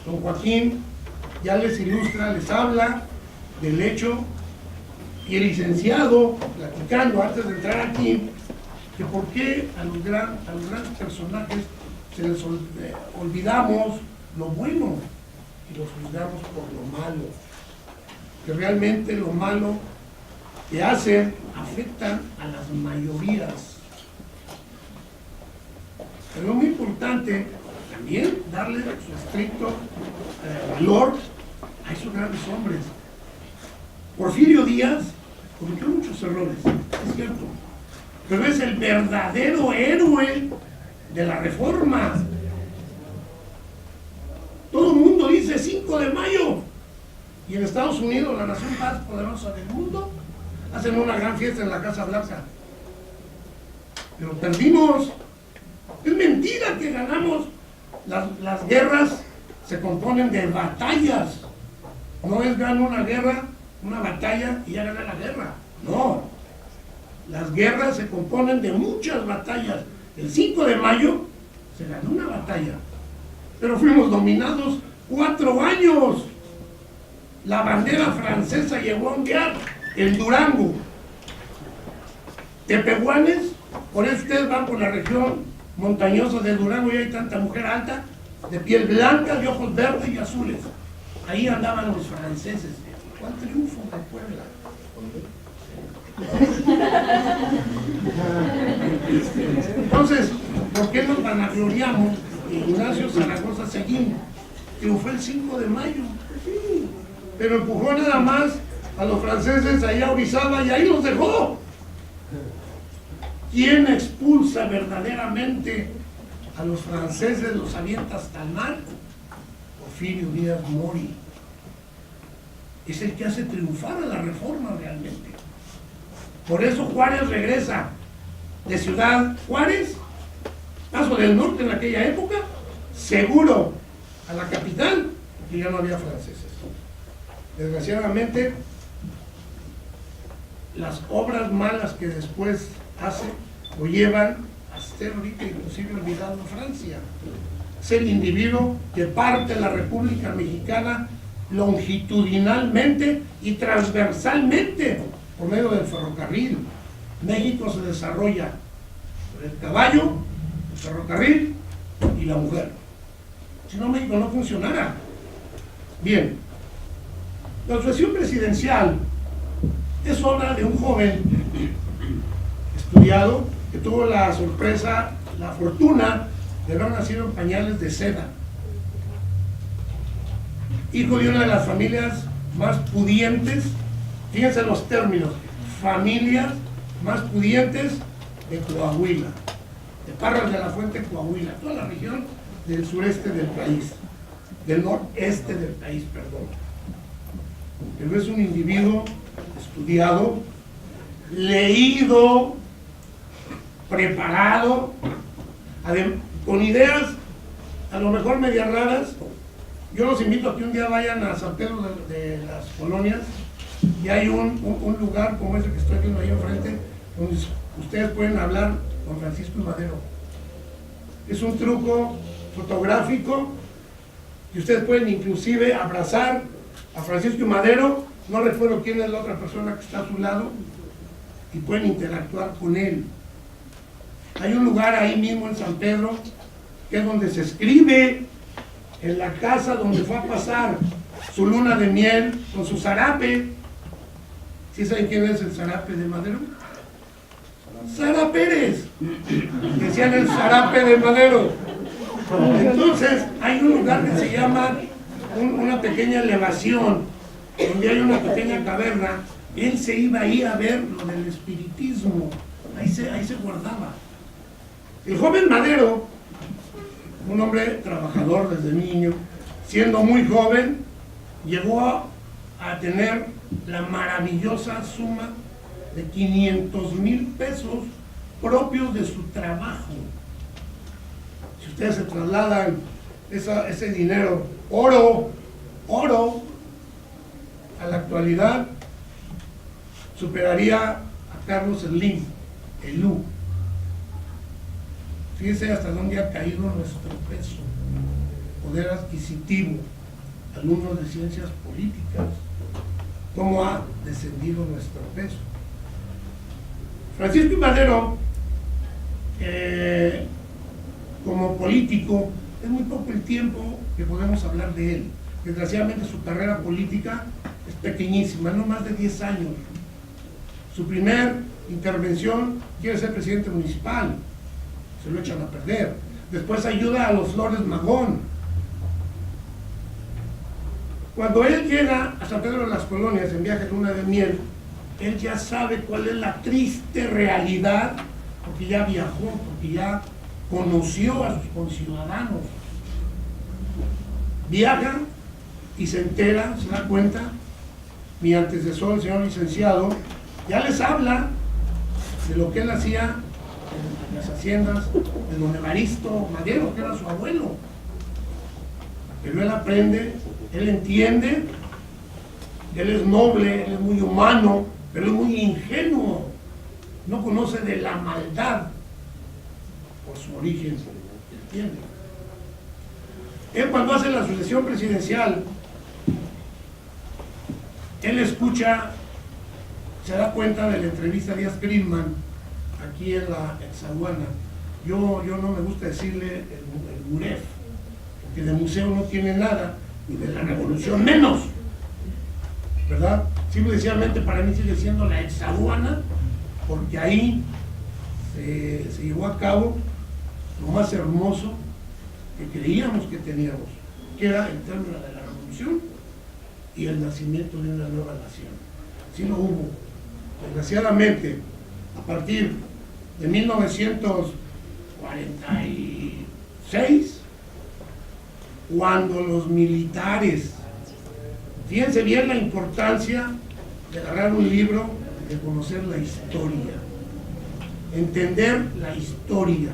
Don Joaquín ya les ilustra, les habla del hecho, y el licenciado, platicando antes de entrar aquí, que por qué a los grandes personajes se les olvidamos lo bueno y los juzgamos por lo malo, que realmente lo malo que hacen afectan a las mayorías. Pero es muy importante también darle su estricto valor a esos grandes hombres. Porfirio Díaz cometió muchos errores, es cierto, pero es el verdadero héroe de la Reforma. Todo el mundo dice 5 de mayo, y en Estados Unidos, la nación más poderosa del mundo, hacen una gran fiesta en la Casa Blanca. Pero perdimos. Es mentira que ganamos. Las guerras se componen de batallas. No es gano una guerra, una batalla y ya gané la guerra. No. Las guerras se componen de muchas batallas. El 5 de mayo se ganó una batalla, pero fuimos dominados 4 años. La bandera francesa llegó a ondear en Durango. Tepehuanes, por eso ustedes van por la región montañosa de Durango y hay tanta mujer alta, de piel blanca, de ojos verdes y azules. Ahí andaban los franceses. ¿Cuál triunfo de Puebla? Entonces, ¿por qué nos vanagloriamos de Ignacio Zaragoza Seguín? Triunfó el 5 de mayo, pero empujó nada más a los franceses allá a Orizaba y ahí los dejó. ¿Quién expulsa verdaderamente a los franceses, los avienta hasta el mar? Porfirio Díaz Mori. Es el que hace triunfar a la Reforma realmente. Por eso Juárez regresa de Ciudad Juárez, Paso del Norte en aquella época, seguro a la capital, porque ya no había franceses. Desgraciadamente, las obras malas que después hace lo llevan a ser ahorita inclusive olvidado en Francia. Es el individuo que parte la República Mexicana longitudinalmente y transversalmente por medio del ferrocarril. México se desarrolla por el caballo, el ferrocarril y la mujer. Si no, México no funcionara. Bien, la sucesión presidencial es obra de un joven estudiado que tuvo la sorpresa, la fortuna de haber nacido en pañales de seda. Hijo de una de las familias más pudientes, fíjense los términos, familias más pudientes de Coahuila, de Parras de la Fuente, Coahuila, toda la región del sureste del país, del noreste del país, perdón. Pero es un individuo estudiado, leído, preparado, con ideas a lo mejor medias raras. Yo los invito a que un día vayan a San Pedro de las Colonias y hay un lugar como ese que estoy viendo ahí enfrente, donde ustedes pueden hablar con Francisco y Madero. Es un truco fotográfico y ustedes pueden inclusive abrazar a Francisco y Madero, no recuerdo quién es la otra persona que está a su lado, y pueden interactuar con él. Hay un lugar ahí mismo en San Pedro que es donde se escribe en la casa donde fue a pasar su luna de miel con su zarape. ¿Sí saben quién es el zarape de Madero? Sara Pérez. Decían el zarape de Madero. Entonces hay un lugar que se llama una pequeña elevación donde hay una pequeña caverna, él se iba ahí a ver lo del espiritismo, ahí se guardaba. El joven Madero, un hombre trabajador desde niño, siendo muy joven, llegó a tener la maravillosa suma de 500,000 pesos propios de su trabajo. Si ustedes se trasladan ese dinero, oro, a la actualidad, superaría a Carlos Slim, el U. Fíjense hasta dónde ha caído nuestro peso, poder adquisitivo, alumnos de ciencias políticas, cómo ha descendido nuestro peso. Francisco I. Madero, como político, es muy poco el tiempo que podemos hablar de él. Desgraciadamente su carrera política es pequeñísima, no más de 10 años. Su primer intervención quiere ser presidente municipal, se lo echan a perder. Después ayuda a los Flores Magón. Cuando él llega a San Pedro de las Colonias en viaje de luna de miel, él ya sabe cuál es la triste realidad, porque ya viajó, porque ya conoció a sus conciudadanos. Viaja y se entera, se da cuenta, mi antecesor, el señor licenciado, ya les habla de lo que él hacía en las haciendas de don Evaristo Madero, que era su abuelo. Pero él aprende, él entiende, él es noble, él es muy humano, pero es muy ingenuo, no conoce de la maldad por su origen, entiende. Él cuando hace la sucesión presidencial, él escucha, se da cuenta de la entrevista a Díaz Grisman aquí en la Hexaguana. Yo no me gusta decirle el MUREF, porque de museo no tiene nada, y de la revolución menos, ¿verdad? Simple y sencillamente para mí sigue siendo la Hexaguana, porque ahí se llevó a cabo lo más hermoso que creíamos que teníamos, que era el término de la revolución y el nacimiento de una nueva nación. Sí lo hubo. Desgraciadamente, a partir de 1946, cuando los militares, fíjense bien la importancia de agarrar un libro, de conocer la historia, entender la historia,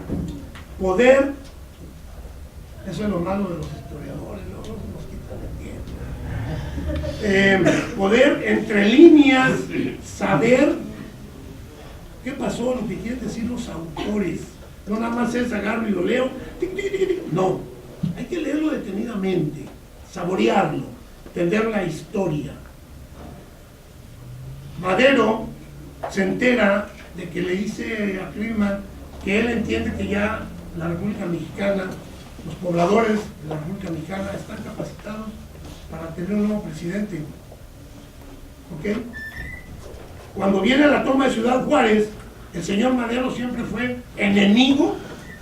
poder, eso es lo malo de los historiadores, luego nos quitan el tiempo, poder entre líneas saber qué pasó, lo que quieren decir los autores. No nada más es agarro y lo leo, no, hay que leerlo detenidamente, saborearlo, entender la historia. Madero se entera de que le dice a Grisman que él entiende que ya la República Mexicana, los pobladores de la República Mexicana están capacitados para tener un nuevo presidente. ¿Ok? Cuando viene la toma de Ciudad Juárez, el señor Madero siempre fue enemigo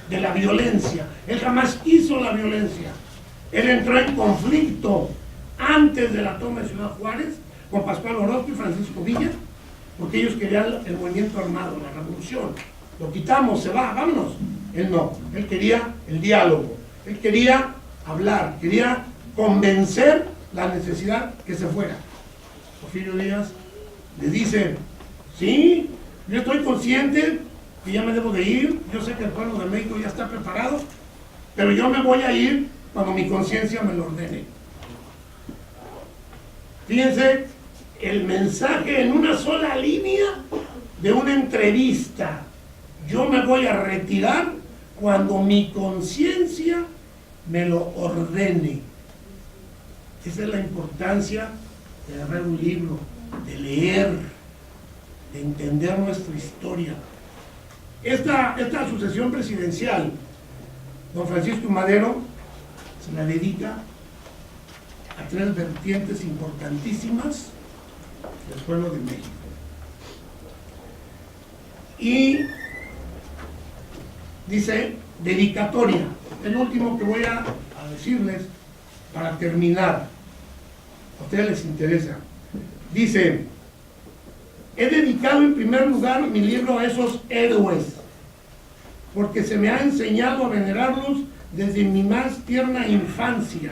de la violencia. Él jamás quiso la violencia. Él entró en conflicto antes de la toma de Ciudad Juárez con Pascual Orozco y Francisco Villa, porque ellos querían el movimiento armado, la revolución. Lo quitamos, se va, vámonos. Él no, él quería el diálogo, él quería hablar, quería convencer la necesidad que se fuera. Porfirio Díaz le dice, sí, yo estoy consciente que ya me debo de ir, yo sé que el pueblo de México ya está preparado, pero yo me voy a ir cuando mi conciencia me lo ordene. Fíjense el mensaje en una sola línea de una entrevista. Yo me voy a retirar cuando mi conciencia me lo ordene. Esa es la importancia de agarrar un libro, de leer, de entender nuestra historia. Esta sucesión presidencial, don Francisco Madero se la dedica a tres vertientes importantísimas del pueblo de México. Y dice, dedicatoria, el último que voy a decirles para terminar. A ustedes les interesa. Dice, he dedicado en primer lugar mi libro a esos héroes, porque se me ha enseñado a venerarlos desde mi más tierna infancia,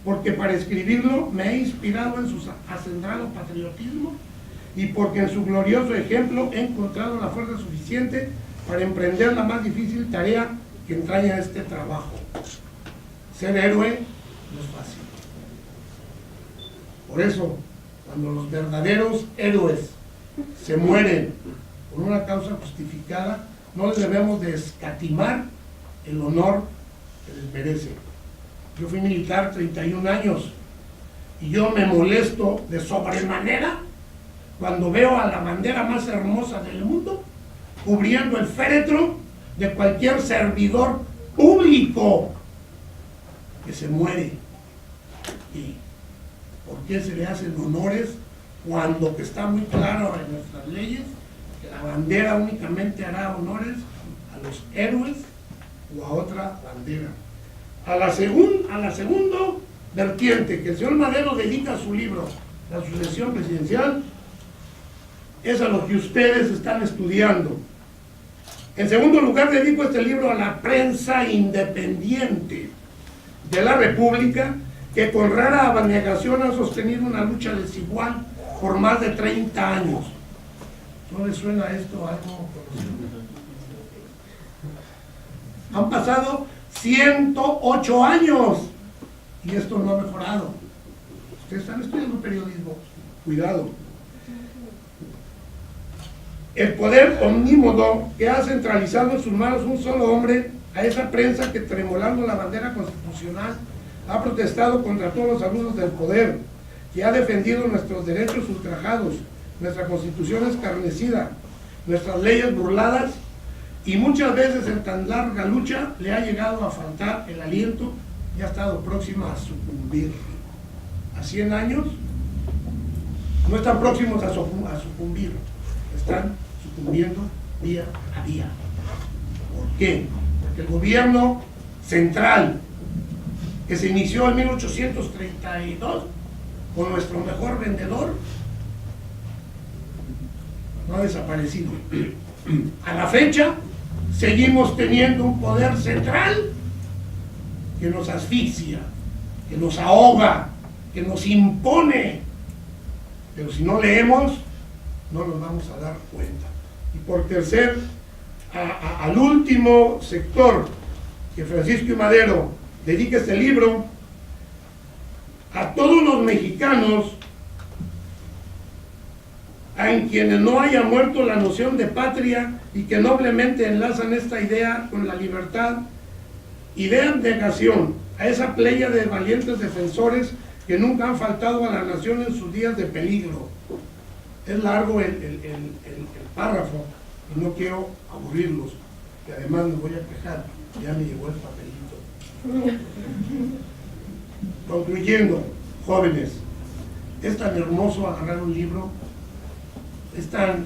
porque para escribirlo me he inspirado en su acendrado patriotismo y porque en su glorioso ejemplo he encontrado la fuerza suficiente para emprender la más difícil tarea que entraña este trabajo. Ser héroe no es fácil. Por eso, cuando los verdaderos héroes se mueren por una causa justificada, no les debemos de escatimar el honor que les merece. Yo fui militar 31 años y yo me molesto de sobremanera cuando veo a la bandera más hermosa del mundo cubriendo el féretro de cualquier servidor público que se muere. ¿Y por qué se le hacen honores cuando que está muy claro en nuestras leyes que la bandera únicamente hará honores a los héroes o a otra bandera? A la segunda vertiente que el señor Madero dedica a su libro, La sucesión presidencial, es a lo que ustedes están estudiando. En segundo lugar, dedico este libro a la prensa independiente de la República, que con rara abnegación ha sostenido una lucha desigual por más de 30 años. ¿No les suena esto algo conocido? Han pasado 108 años y esto no ha mejorado. Ustedes están estudiando periodismo, cuidado. El poder omnímodo que ha centralizado en sus manos un solo hombre, a esa prensa que, tremolando la bandera constitucional, ha protestado contra todos los abusos del poder, que ha defendido nuestros derechos ultrajados, nuestra constitución escarnecida, nuestras leyes burladas, y muchas veces en tan larga lucha le ha llegado a faltar el aliento y ha estado próxima a sucumbir. A 100 años no están próximos a sucumbir, están sucumbiendo día a día. ¿Por qué? Porque el gobierno central, que se inició en 1832 con nuestro mejor vendedor, no ha desaparecido. A la fecha seguimos teniendo un poder central que nos asfixia, que nos ahoga, que nos impone, pero si no leemos no nos vamos a dar cuenta. Y por tercer, al último sector que Francisco I. Madero dedica este libro, a todos los mexicanos en quienes no haya muerto la noción de patria y que noblemente enlazan esta idea con la libertad y de abnegación, a esa playa de valientes defensores que nunca han faltado a la nación en sus días de peligro. Es largo el párrafo y no quiero aburrirlos, que además me voy a quejar, ya me llegó el papelito. Concluyendo, jóvenes, es tan hermoso agarrar un libro, es tan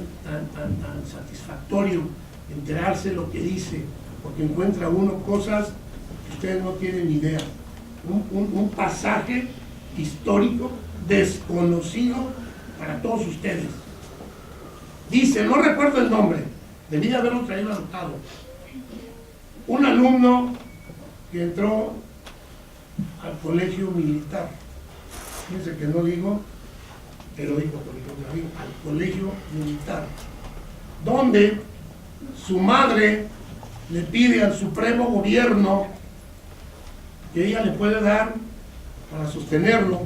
satisfactorio enterarse lo que dice, porque encuentra uno cosas que ustedes no tienen idea. Un pasaje histórico desconocido para todos ustedes. Dice, no recuerdo el nombre, debí de haberlo traído anotado, un alumno que entró al colegio militar, fíjense que no digo, pero digo al colegio militar, donde su madre le pide al supremo gobierno que ella le puede dar para sostenerlo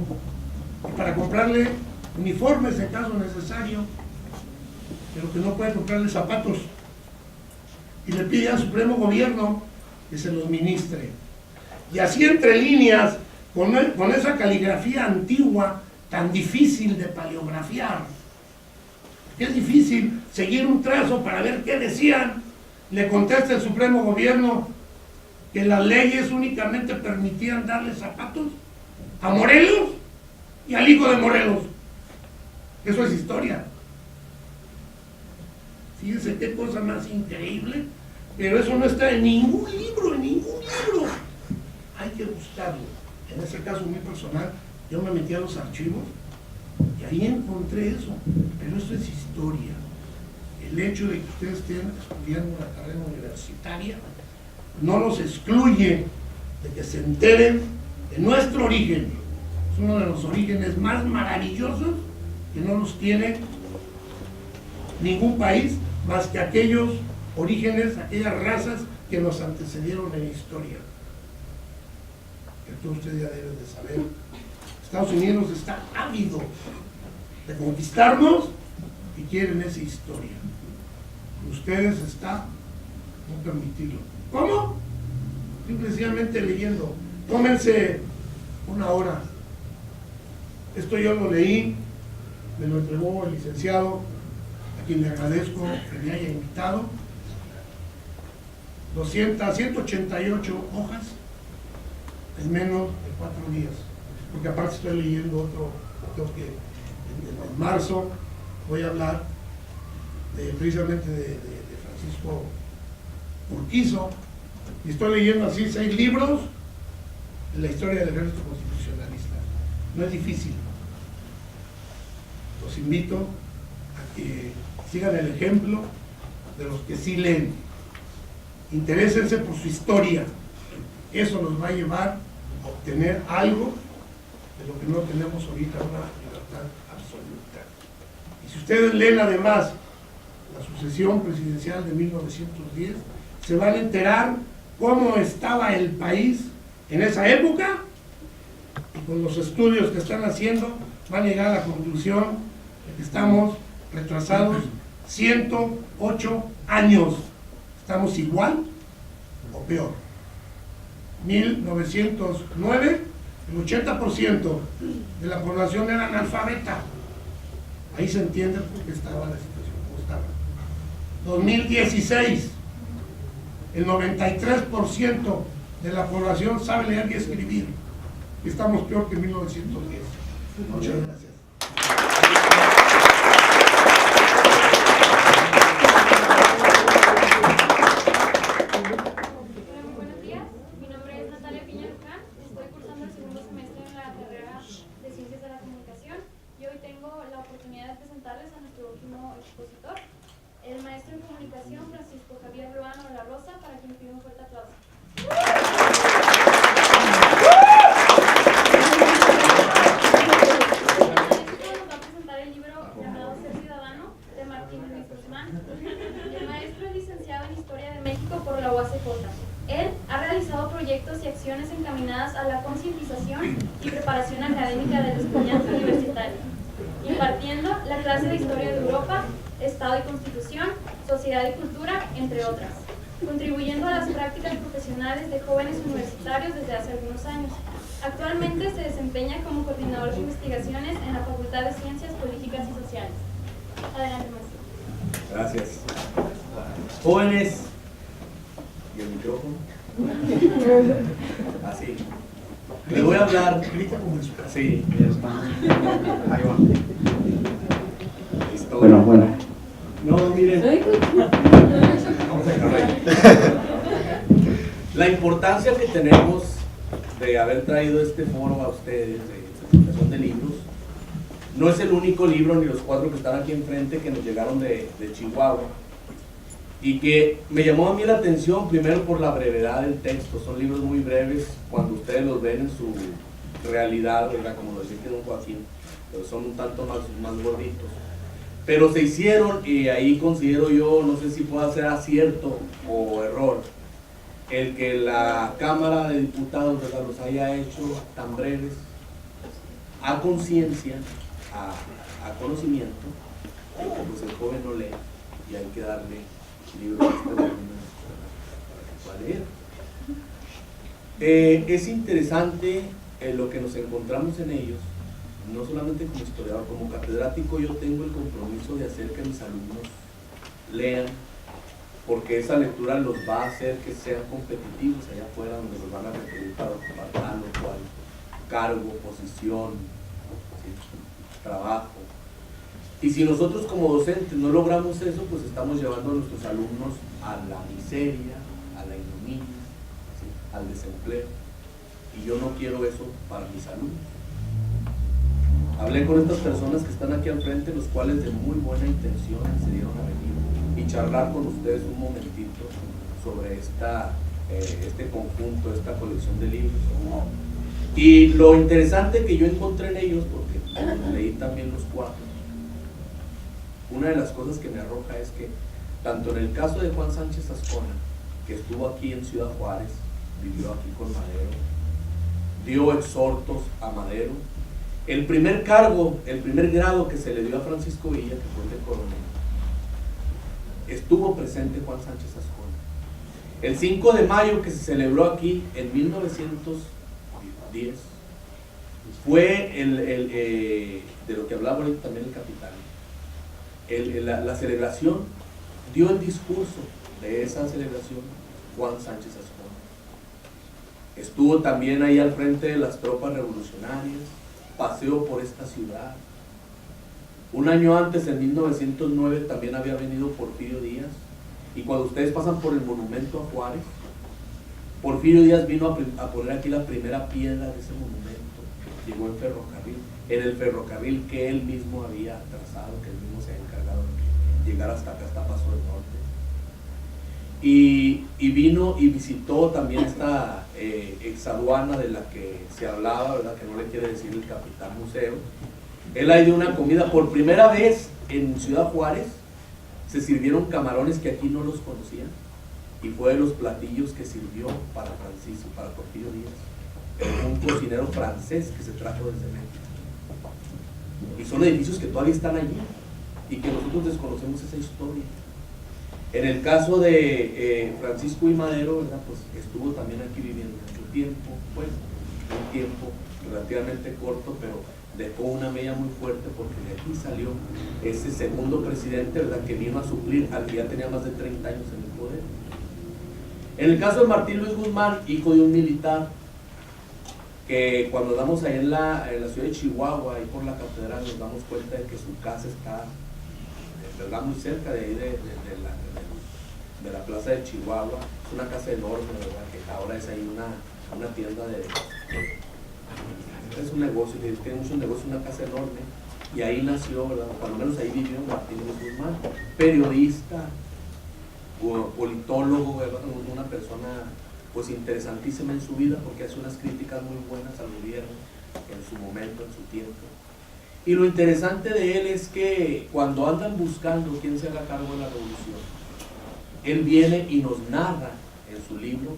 y para comprarle uniformes en caso necesario, pero que no puede comprarle zapatos, y le pide al supremo gobierno que se los ministre. Y así entre líneas, con esa caligrafía antigua tan difícil de paleografiar, que es difícil seguir un trazo para ver qué decían, le contesta el supremo gobierno que las leyes únicamente permitían darle zapatos a Morelos y al hijo de Morelos. Eso es historia. Fíjense qué cosa más increíble, pero eso no está en ningún libro, Hay que buscarlo. En ese caso muy personal, yo me metí a los archivos y Y ahí encontré eso, pero eso es historia. El hecho de que ustedes estén estudiando una carrera universitaria no los excluye de que se enteren de nuestro origen. Es uno de los orígenes más maravillosos que no los tiene ningún país más que aquellos orígenes, aquellas razas que nos antecedieron en la historia. Que todos ustedes ya deben de saber. Estados Unidos está ávido de conquistarnos y quieren esa historia. Ustedes están no permitirlo. ¿Cómo? Simplemente leyendo. Tómense una hora. Esto yo lo leí, me lo entregó el licenciado, a quien le agradezco que me haya invitado. 188 hojas en menos de 4 días. Porque aparte estoy leyendo otro, creo que en marzo voy a hablar precisamente de Francisco Urquizo, y estoy leyendo así 6 libros de la historia del ejército constitucionalista. No es difícil. Los invito a que sigan el ejemplo de los que sí leen. Interésense por su historia. Eso nos va a llevar a obtener algo de lo que no tenemos ahorita, una libertad absoluta. Y si ustedes leen además la sucesión presidencial de 1910, se van a enterar cómo estaba el país en esa época, y con los estudios que están haciendo van a llegar a la conclusión de que estamos retrasados 108 años. ¿Estamos igual o peor? 1909, el 80% de la población era analfabeta. Ahí se entiende por qué estaba la situación como estaba. 2016, el 93% de la población sabe leer y escribir. Estamos peor que en 1910. Muchas gracias. El maestro en comunicación Francisco Javier Ruano La Rosa, para quien pido un fuerte aplauso. Nos va a presentar el libro llamado Ser Ciudadano de Martín Luis Guzmán. El maestro es licenciado en Historia de México por la UACJ. Él ha realizado proyectos y acciones encaminadas a la concientización y preparación académica del estudiante universitario, impartiendo la clase de Historia de Europa, Estado y Constitución, Sociedad y Cultura, entre otras, contribuyendo a las prácticas profesionales de jóvenes universitarios desde hace algunos años. Actualmente se desempeña como coordinador de investigaciones en la Facultad de Ciencias Políticas y Sociales. Adelante, maestro. Gracias. Jóvenes, ¿y el micrófono? Así. Le voy a hablar. Sí, ahí va. Bueno. No, miren. La importancia que tenemos de haber traído este foro a ustedes de presentación de libros. No es el único libro ni los 4 que están aquí enfrente que nos llegaron de Chihuahua, y que me llamó a mí la atención primero por la brevedad del texto. Son libros muy breves cuando ustedes los ven en su realidad, ¿verdad? Como lo decía que Don Joaquín, pero son un tanto más gorditos. Pero se hicieron, y ahí considero yo, no sé si pueda ser acierto o error, el que la Cámara de Diputados, ¿verdad?, los haya hecho tan breves, a conciencia, a conocimiento, de que pues el joven no lee y hay que darle libros para leer. Es interesante lo que nos encontramos en ellos. No solamente como historiador, como catedrático yo tengo el compromiso de hacer que mis alumnos lean, porque esa lectura los va a hacer que sean competitivos allá afuera, donde los van a requerir para ocupar tal o cual cargo, posición, ¿sí?, trabajo. Y si nosotros como docentes no logramos eso, pues estamos llevando a nuestros alumnos a la miseria, a la ignominia, ¿sí?, al desempleo. Y yo no quiero eso para mis alumnos. Hablé con estas personas que están aquí al frente, los cuales de muy buena intención se dieron a venir y charlar con ustedes un momentito sobre este conjunto, esta colección de libros. Y lo interesante que yo encontré en ellos, porque leí también los 4, una de las cosas que me arroja es que tanto en el caso de Juan Sánchez Azcona, que estuvo aquí en Ciudad Juárez, vivió aquí con Madero, dio exhortos a Madero, el primer grado que se le dio a Francisco Villa, que fue el de coronel, estuvo presente Juan Sánchez Azcona. El 5 de mayo que se celebró aquí en 1910 fue de lo que hablaba ahorita también el capitán. La celebración, dio el discurso de esa celebración Juan Sánchez Azcona. Estuvo también ahí al frente de las tropas revolucionarias, paseó por esta ciudad. Un año antes, en 1909, también había venido Porfirio Díaz, y cuando ustedes pasan por el monumento a Juárez, Porfirio Díaz vino a poner aquí la primera piedra de ese monumento. Llegó en ferrocarril, en el ferrocarril que él mismo había trazado, que él mismo se había encargado de llegar hasta acá, hasta Paso del Norte. Y vino y visitó también esta exaduana de la que se hablaba, ¿verdad? Que no le quiere decir el capitán museo. Él ahí dio una comida, por primera vez en Ciudad Juárez se sirvieron camarones que aquí no los conocían, y fue de los platillos que sirvió para Francisco, para Porfirio Díaz, un cocinero francés que se trajo desde México. Y son edificios que todavía están allí y que nosotros desconocemos esa historia. En el caso de Francisco I. Madero, ¿verdad? Pues estuvo también aquí viviendo mucho tiempo, pues un tiempo relativamente corto, pero dejó una mella muy fuerte, porque de aquí salió ese segundo presidente, ¿verdad? Que vino a suplir al que ya tenía más de 30 años en el poder. En el caso de Martín Luis Guzmán, hijo de un militar, que cuando andamos ahí en la ciudad de Chihuahua, ahí por la catedral, nos damos cuenta de que su casa está, ¿verdad?, muy cerca de ahí de la plaza de Chihuahua. Es una casa enorme, ¿verdad?, que ahora es ahí una tienda es un negocio, que tiene muchos negocios, una casa enorme, y ahí nació, ¿verdad?, o por lo menos ahí vivió Martín Luis Guzmán, periodista, politólogo, ¿verdad?, una persona pues interesantísima en su vida, porque hace unas críticas muy buenas al gobierno en su momento, en su tiempo. Y lo interesante de él es que cuando andan buscando quién se haga cargo de la revolución, él viene y nos narra en su libro,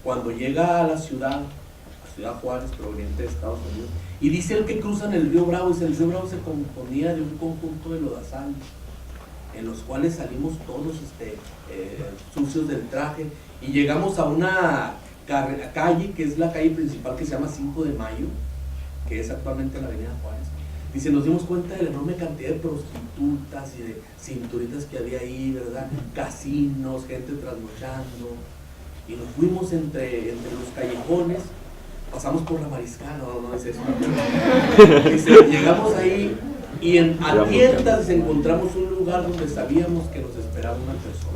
cuando llega a la ciudad, a Ciudad Juárez, proveniente de Estados Unidos, y dice él que cruzan el río Bravo, y el río Bravo se componía de un conjunto de lodazales, en los cuales salimos todos sucios del traje, y llegamos a una calle, que es la calle principal, que se llama 5 de Mayo, que es actualmente la avenida Juárez. Dice, nos dimos cuenta de la enorme cantidad de prostitutas y de cinturitas que había ahí, ¿verdad? Casinos, gente trasnochando, y nos fuimos entre los callejones, pasamos por la Mariscal, no es eso. Dice, llegamos ahí, y a tientas encontramos un lugar donde sabíamos que nos esperaba una persona.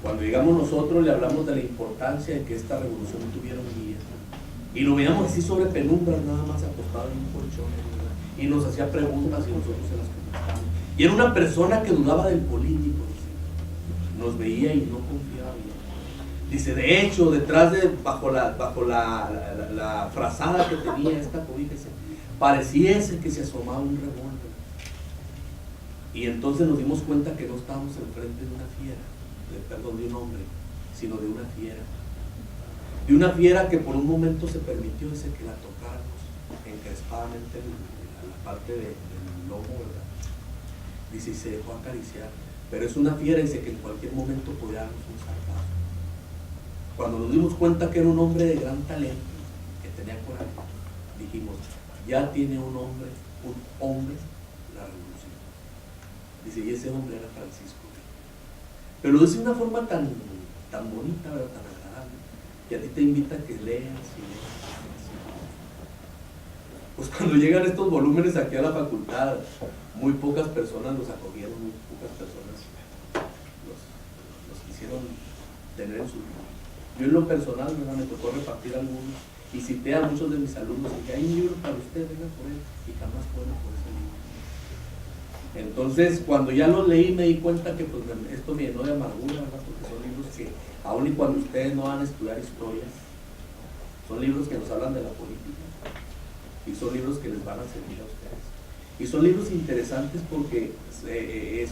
Cuando llegamos nosotros, le hablamos de la importancia de que esta revolución tuviera un guía, y lo veíamos así sobre penumbras, nada más acostado en un colchón, ¿verdad? Y nos hacía preguntas y nosotros se las contestábamos. Y era una persona que dudaba del político, dice. Nos veía y no confiaba. Dice, de hecho, detrás bajo la frazada que tenía esta cobija, pareciese que se asomaba un revólver. Y entonces nos dimos cuenta que no estábamos enfrente de una fiera, de un hombre, sino de una fiera. De una fiera que por un momento se permitió, dice, que la tocáramos encrespadamente a la parte del lomo, ¿verdad? Dice, y se dejó acariciar. Pero es una fiera, dice, que en cualquier momento podía darnos un zarpazo. Cuando nos dimos cuenta que era un hombre de gran talento, que tenía coraje, dijimos, ya tiene un hombre la revolución. Dice, y ese hombre era Francisco. Pero lo dice de una forma tan bonita, ¿verdad?, tan agradable, que a ti te invita a que leas y leas. Pues cuando llegan estos volúmenes aquí a la facultad, muy pocas personas los acogieron, muy pocas personas los quisieron tener en su vida. Yo en lo personal, ¿verdad?, me tocó repartir algunos, y cité a muchos de mis alumnos y que hay un libro para usted, venga por él, y jamás fueron por ese libro. Entonces, cuando ya los leí, me di cuenta que pues, esto me llenó de amargura, ¿verdad? Porque son libros que, aun y cuando ustedes no van a estudiar historias, son libros que nos hablan de la política, y son libros que les van a servir a ustedes. Y son libros interesantes porque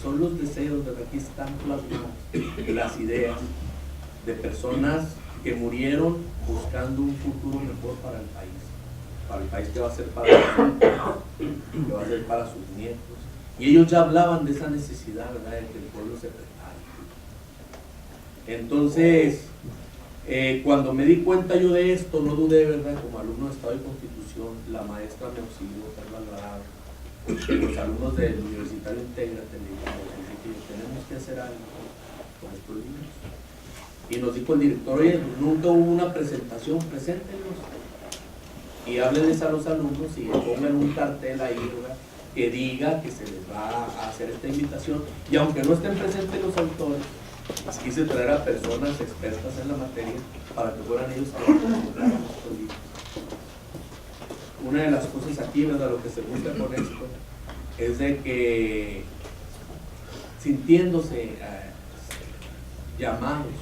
son los deseos, ¿verdad? Aquí están plasmadas las ideas de personas que murieron buscando un futuro mejor para el país que va a ser para sus hijos, que va a ser para sus nietos. Y ellos ya hablaban de esa necesidad, ¿verdad?, de que el pueblo se prepare. Entonces, cuando me di cuenta yo de esto, no dudé, ¿verdad?, como alumno de Estado y Constitución, la maestra me auxilió, Carla Alvarado, los alumnos del Universitario Intégrate, le dijeron, tenemos que hacer algo con estos libros. Y nos dijo el director, oye, nunca hubo una presentación, preséntenlos. Y háblenles a los alumnos y pongan un cartel ahí, ¿verdad?, que diga que se les va a hacer esta invitación. Y aunque no estén presentes los autores, pues quise traer a personas expertas en la materia para que fueran ellos a presentar estos libros. Una de las cosas aquí, ¿verdad?, lo que se busca con esto, es de que sintiéndose llamados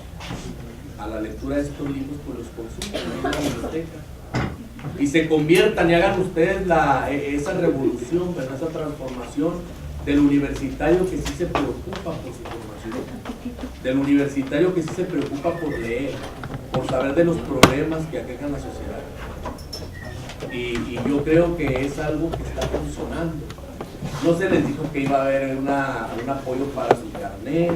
a la lectura de estos libros, pues los consulten en la biblioteca y se conviertan y hagan ustedes esa revolución, ¿verdad?, esa transformación del universitario que sí se preocupa por su formación, del universitario que sí se preocupa por leer, por saber de los problemas que aquejan la sociedad. Y yo creo que es algo que está funcionando. No se les dijo que iba a haber un apoyo para su carnet,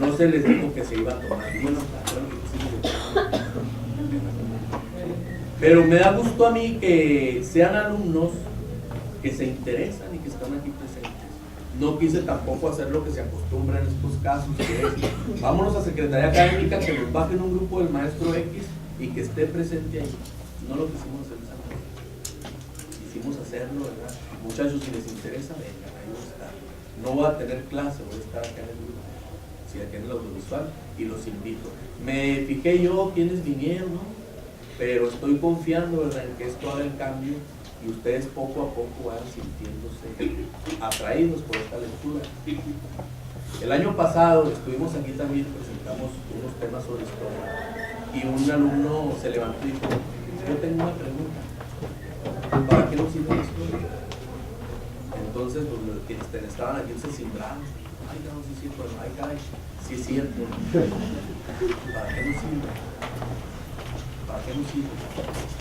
no se les dijo que se iba a tomar bien, pero me da gusto a mí que sean alumnos que se interesan y que están aquí presentes. No quise tampoco hacer lo que se acostumbra en estos casos, que es, vámonos a Secretaría Académica, que nos bajen un grupo del maestro X y que esté presente ahí. No lo quisimos hacer esa manera. Quisimos hacerlo, ¿verdad? Muchachos, si les interesa, vengan, ahí voy a estar. No voy a tener clase, voy a estar acá en el grupo, sí, aquí en el audiovisual, y los invito. Me fijé yo quiénes vinieron, ¿no? Pero estoy confiando, ¿verdad?, en que esto haga el cambio y ustedes poco a poco vayan sintiéndose atraídos por esta lectura. El año pasado estuvimos aquí también, presentamos unos temas sobre historia y un alumno se levantó y dijo, yo tengo una pregunta, ¿para qué nos sirve la historia? Entonces, pues, los que estaban aquí se cimbraron, ay, no, sí es cierto, ay, caray, sí es cierto, ¿para qué nos sirve? ¿Para qué nos sirve?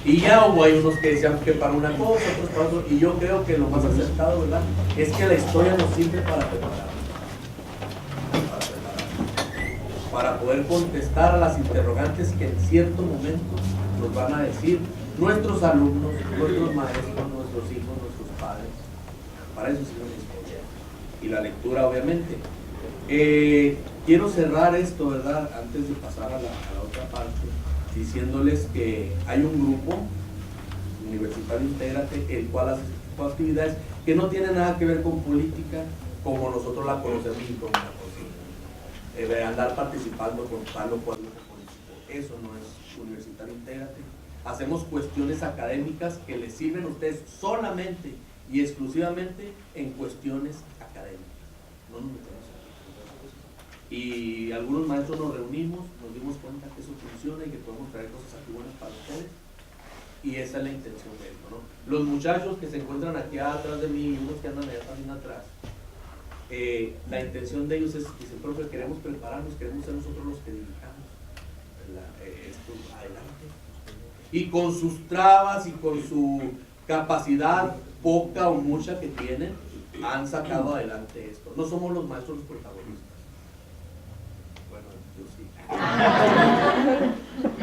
Y ya hubo hay unos que decían que para una cosa, otros para otra, y yo creo que lo más acertado, ¿verdad?, es que la historia nos sirve para preparar, para poder contestar a las interrogantes que en cierto momento nos van a decir nuestros alumnos, nuestros maestros, nuestros hijos, nuestros padres. Para eso sirve la historia y la lectura, obviamente. Quiero cerrar esto, ¿verdad?, antes de pasar a la otra parte, diciéndoles que hay un grupo Universitario Intégrate, el cual hace actividades que no tienen nada que ver con política como nosotros la conocemos y como la conocemos. Andar participando con tal o cual grupo político, eso no es Universitario Intégrate. Hacemos cuestiones académicas que les sirven a ustedes solamente y exclusivamente en cuestiones académicas. No nos metemos aquí. Y algunos maestros nos reunimos, nos dimos cuenta que eso funciona y que podemos traer cosas aquí buenas para ustedes. Y esa es la intención de esto, ¿no? Los muchachos que se encuentran aquí atrás de mí y unos que andan allá también atrás, la intención de ellos es que siempre queremos prepararnos, queremos ser nosotros los que dirigamos esto adelante. Y con sus trabas y con su capacidad poca o mucha que tienen, han sacado adelante esto. No somos los maestros los protagonistas. Bueno, yo sí.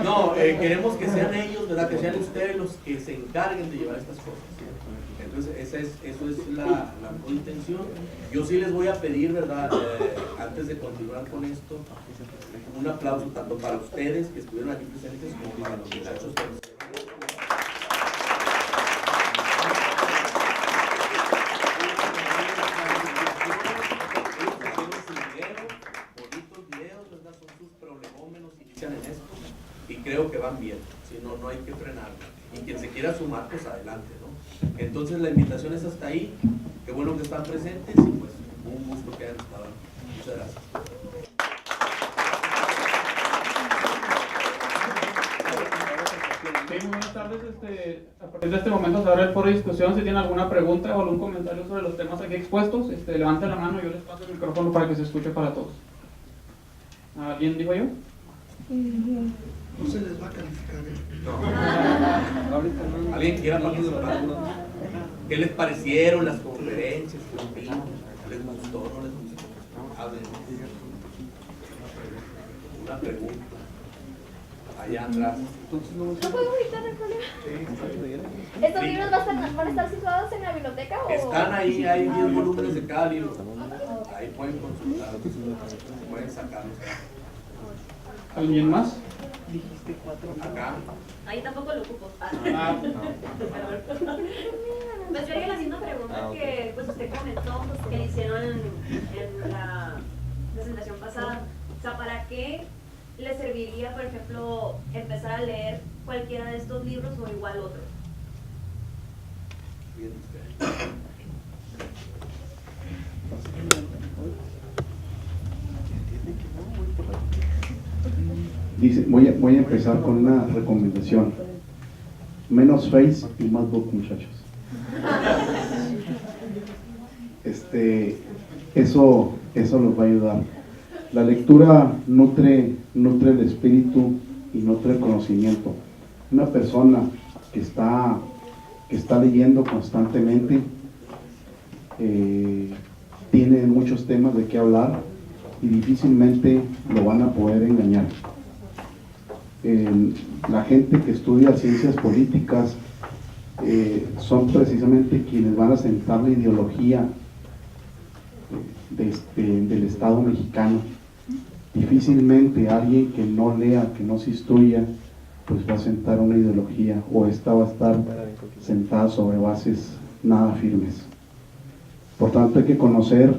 No, queremos que sean ellos, ¿verdad?, que sean ustedes los que se encarguen de llevar estas cosas. Entonces, eso es la mejor intención. Yo sí les voy a pedir, ¿verdad?, antes de continuar con esto, un aplauso tanto para ustedes que estuvieron aquí presentes como para los muchachos que nos... Bonitos videos, ¿verdad?, son sus problemómenos, inician en esto y creo que van bien. Si no, no hay que frenarlo. Y quien se quiera sumar, pues adelante, ¿no? Entonces la invitación es hasta ahí. Qué bueno que están presentes y pues un gusto que hayan estado. Muchas gracias. Sí, muy buenas tardes. A partir de este momento se abre el foro de discusión. Si tienen alguna pregunta o algún comentario sobre los temas aquí expuestos, levanten la mano y yo les paso el micrófono para que se escuche para todos. ¿Alguien dijo yo? No se les va a calificar. No. ¿Alguien quiera participar? ¿Qué les parecieron las conferencias? ¿Les gustó o no les gustó? Hablen. Una pregunta. Allá atrás. ¿No puedo gritar en problema? ¿Estos libros van a estar situados en la biblioteca o...? Están ahí, hay 10 volúmenes de cada libro. Ahí pueden consultarlos, pueden sacarlos. ¿Alguien más? Dijiste 4. Acá. Ahí tampoco lo ocupo. Pues yo la haciendo preguntas que pues usted comentó pues, que le hicieron en la presentación pasada. O sea, ¿para qué le serviría, por ejemplo, empezar a leer cualquiera de estos libros o igual otro? Dice, voy a empezar con una recomendación. Menos face y más book, muchachos. Eso los va a ayudar. La lectura nutre el espíritu y nutre el conocimiento. Una persona que está leyendo constantemente tiene muchos temas de qué hablar y difícilmente lo van a poder engañar. La gente que estudia ciencias políticas son precisamente quienes van a sentar la ideología del Estado mexicano. Difícilmente alguien que no lea, que no se instruya, pues va a sentar una ideología, o esta va a estar sentada sobre bases nada firmes. Por tanto, hay que conocer